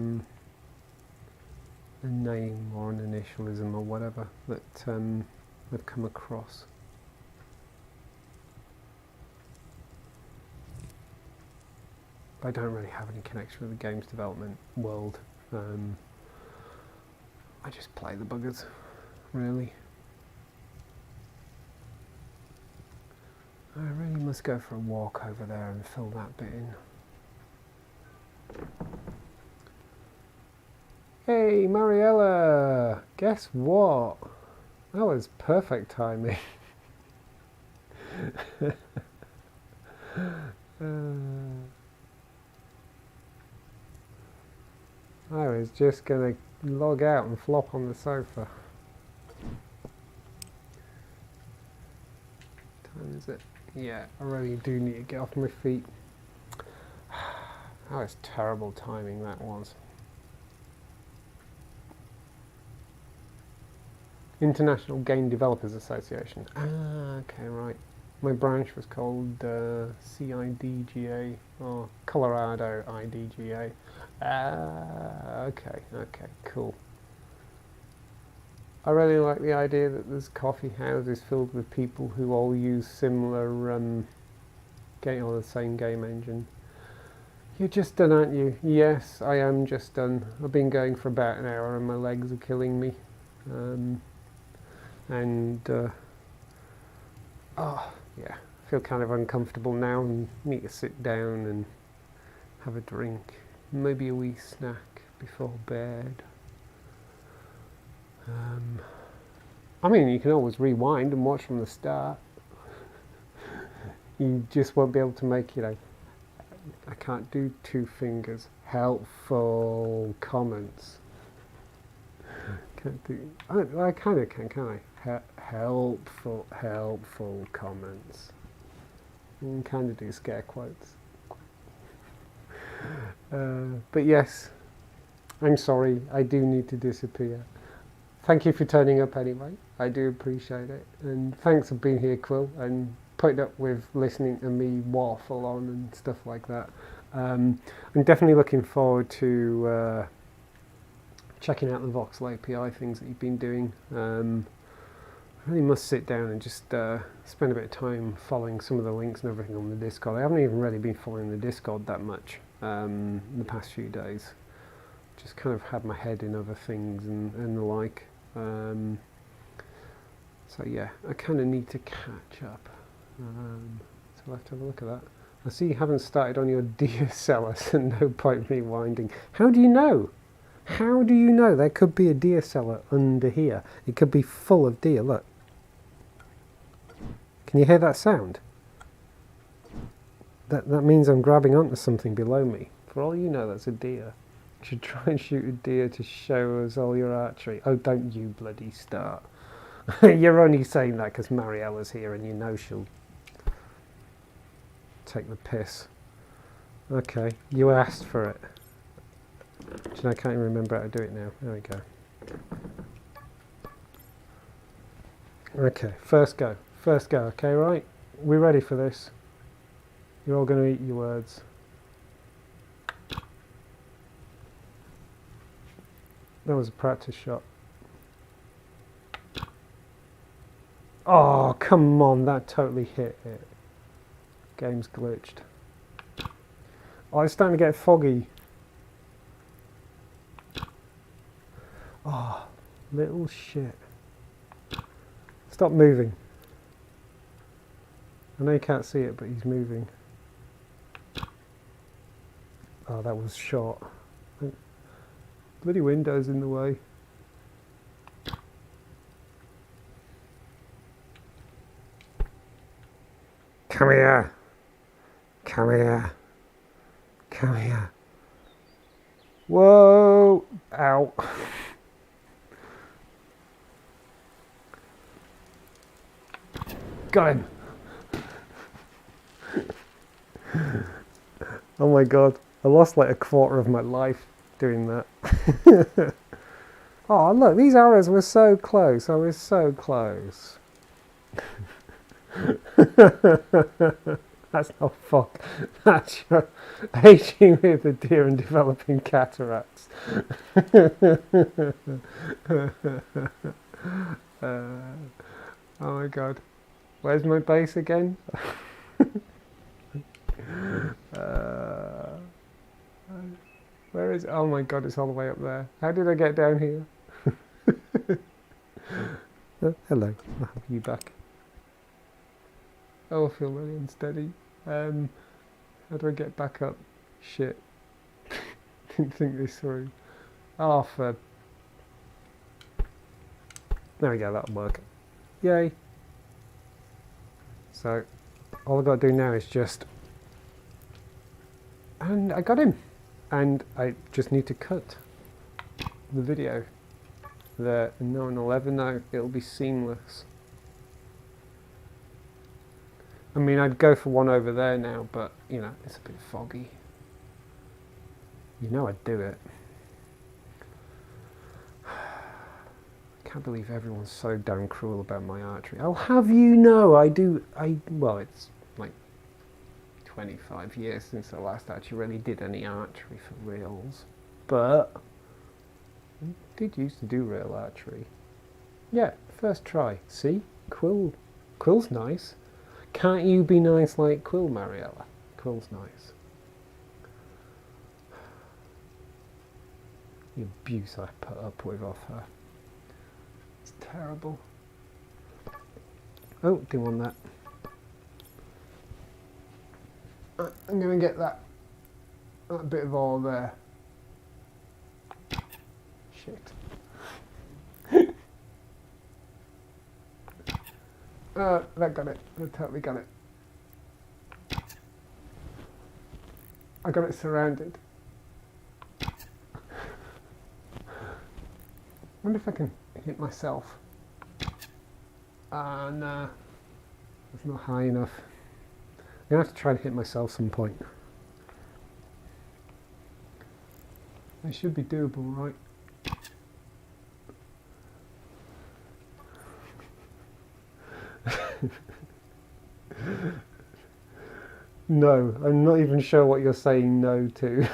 name or an initialism or whatever that I've come across. I don't really have any connection with the games development world. I just play the buggers, really. I really must go for a walk over there and fill that bit in. Hey, Mariella! Guess what? That was perfect timing. I was just going to log out and flop on the sofa. What time is it? Yeah, I really do need to get off my feet. That was terrible timing, that was. International Game Developers Association. Ah, okay, right. My branch was called CIDGA, or Colorado IDGA. Okay, cool. I really like the idea that there's coffee houses filled with people who all use similar game or the same game engine. You're just done, aren't you? Yes, I am just done. I've been going for about an hour and my legs are killing me. Oh, yeah, I feel kind of uncomfortable now and need to sit down and have a drink. Maybe a wee snack before bed. I mean, you can always rewind and watch from the start. You just won't be able to make, I can't do two fingers. Helpful comments. Can't do. I kind of can I? Helpful comments. You can kind of do scare quotes. But yes, I'm sorry. I do need to disappear. Thank you for turning up anyway. I do appreciate it, and thanks for being here, Quill, and putting up with listening to me waffle on and stuff like that. I'm definitely looking forward to checking out the Voxel API things that you've been doing. I really must sit down and just spend a bit of time following some of the links and everything on the Discord. I haven't even really been following the Discord that much in the past few days. Just kind of had my head in other things and the like. So yeah, I kind of need to catch up. So I'll have to have a look at that. I see you haven't started on your deer cellar, so no point rewinding. How do you know? How do you know? There could be a deer cellar under here. It could be full of deer, look. Can you hear that sound? That means I'm grabbing onto something below me. For all you know, that's a deer. You should try and shoot a deer to show us all your archery. Oh, don't you bloody start. You're only saying that because Mariella's here and you know she'll take the piss. Okay, you asked for it. I can't even remember how to do it now. There we go. Okay, first go. First go, okay, right? We ready for this? You're all going to eat your words. That was a practice shot. Oh, come on, that totally hit it. Game's glitched. Oh, it's starting to get foggy. Oh, little shit. Stop moving. I know you can't see it, but he's moving. Oh, that was short. Bloody window's in the way. Come here. Come here. Come here. Whoa! Ow. Got him. Oh my god. I lost like a quarter of my life doing that. Oh look, these arrows were so close. I was so close. That's not fun. That's your aging with a deer and developing cataracts. Oh my god. Where's my base again? Where is it? Oh my god, it's all the way up there. How did I get down here? Hello, I'll have you back. Oh, I feel really unsteady. How do I get back up? Shit. Didn't think this through. Oh, for... There we go, that'll work. Yay. So, all I've got to do now is just... And I got him! And I just need to cut the video there, and no one will ever know. It'll be seamless. I mean, I'd go for one over there now, but, you know, it's a bit foggy. You know I'd do it. I can't believe everyone's so damn cruel about my archery. I'll have you know, well, it's like 25 years since I last actually really did any archery for reals. But I did used to do real archery. Yeah, first try. See? Quill's nice. Can't you be nice like Quill, Mariella? Quill's nice. The abuse I put up with off her. It's terrible. Oh, didn't want that. I'm going to get that bit of oil there. Shit. That got it. That totally got it. I got it surrounded. Wonder if I can hit myself. No, it's not high enough. I'm gonna have to try and hit myself some point. It should be doable, right? No, I'm not even sure what you're saying no to.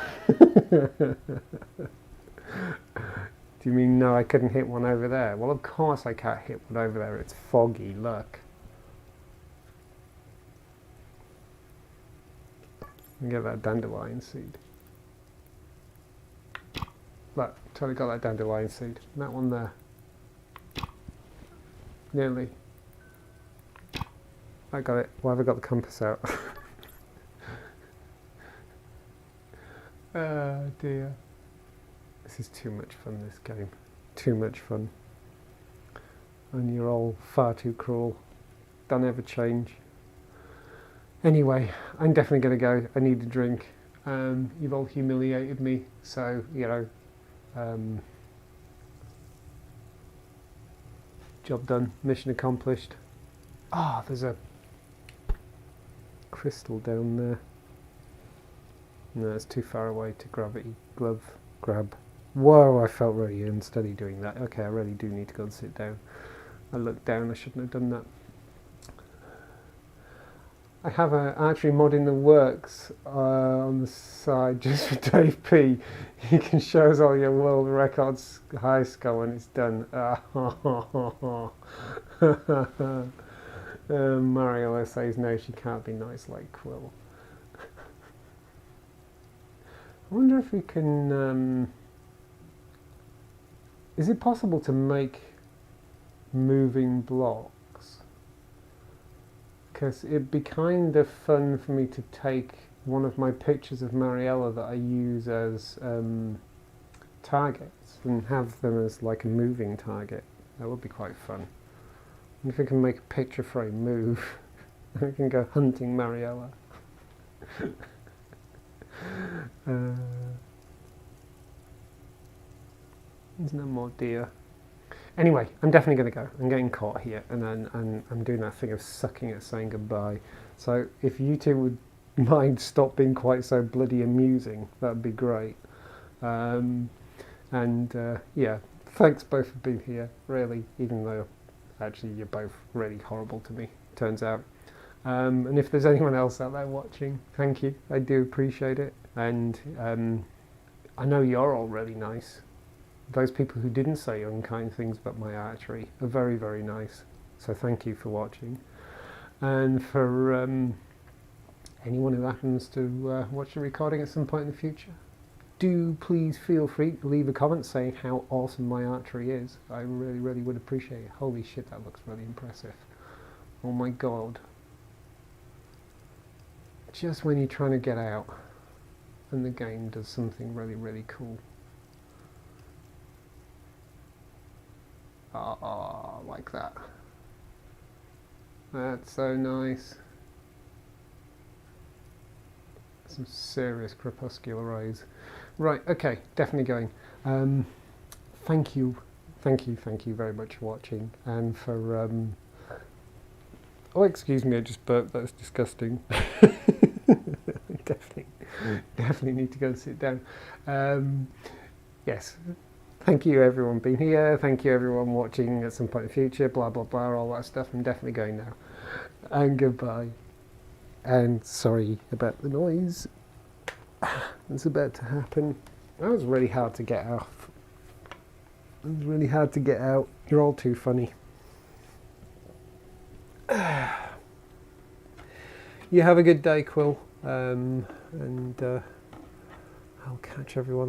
Do you mean no, I couldn't hit one over there? Well, of course I can't hit one over there. It's foggy, look. And get that dandelion seed. Look, totally got that dandelion seed. And that one there. Nearly. I got it. Why have I got the compass out? Oh dear. This is too much fun, this game. Too much fun. And you're all far too cruel. Don't ever change. Anyway, I'm definitely going to go. I need a drink. You've all humiliated me, so, you know, job done, mission accomplished. Ah, there's a crystal down there. No, it's too far away to gravity glove grab. Whoa, I felt really unsteady doing that. Okay, I really do need to go and sit down. I looked down, I shouldn't have done that. I have an archery mod in the works on the side just for Dave P. You can show us all your world records high score when it's done. Mario says no, she can't be nice like Quill. I wonder if we can... is it possible to make moving blocks? Because it'd be kind of fun for me to take one of my pictures of Mariella that I use as targets and have them as like a moving target. That would be quite fun. And if we can make a picture frame move, we can go hunting Mariella. There's no more deer. Anyway, I'm definitely going to go. I'm getting caught here, and then I'm doing that thing of sucking at saying goodbye. So if you two would mind stop being quite so bloody amusing, that'd be great. Yeah, thanks both for being here, really, even though actually you're both really horrible to me, turns out. And if there's anyone else out there watching, thank you. I do appreciate it. And I know you're all really nice. Those people who didn't say unkind things about my archery are very, very nice. So thank you for watching. And for anyone who happens to watch the recording at some point in the future, do please feel free to leave a comment saying how awesome my archery is. I really, really would appreciate it. Holy shit, that looks really impressive. Oh my god. Just when you're trying to get out and the game does something really, really cool. Oh, like that. That's so nice. Some serious crepuscular rays. Right, okay, definitely going. Thank you very much for watching, and for oh, excuse me, I just burped. That's disgusting. definitely need to go and sit down. Yes. Thank you everyone being here, thank you everyone watching at some point in the future, blah blah blah, all that stuff. I'm definitely going now. And goodbye. And sorry about the noise. It's about to happen. That was really hard to get out. It was really hard to get out. You're all too funny. You have a good day, Quill. And I'll catch everyone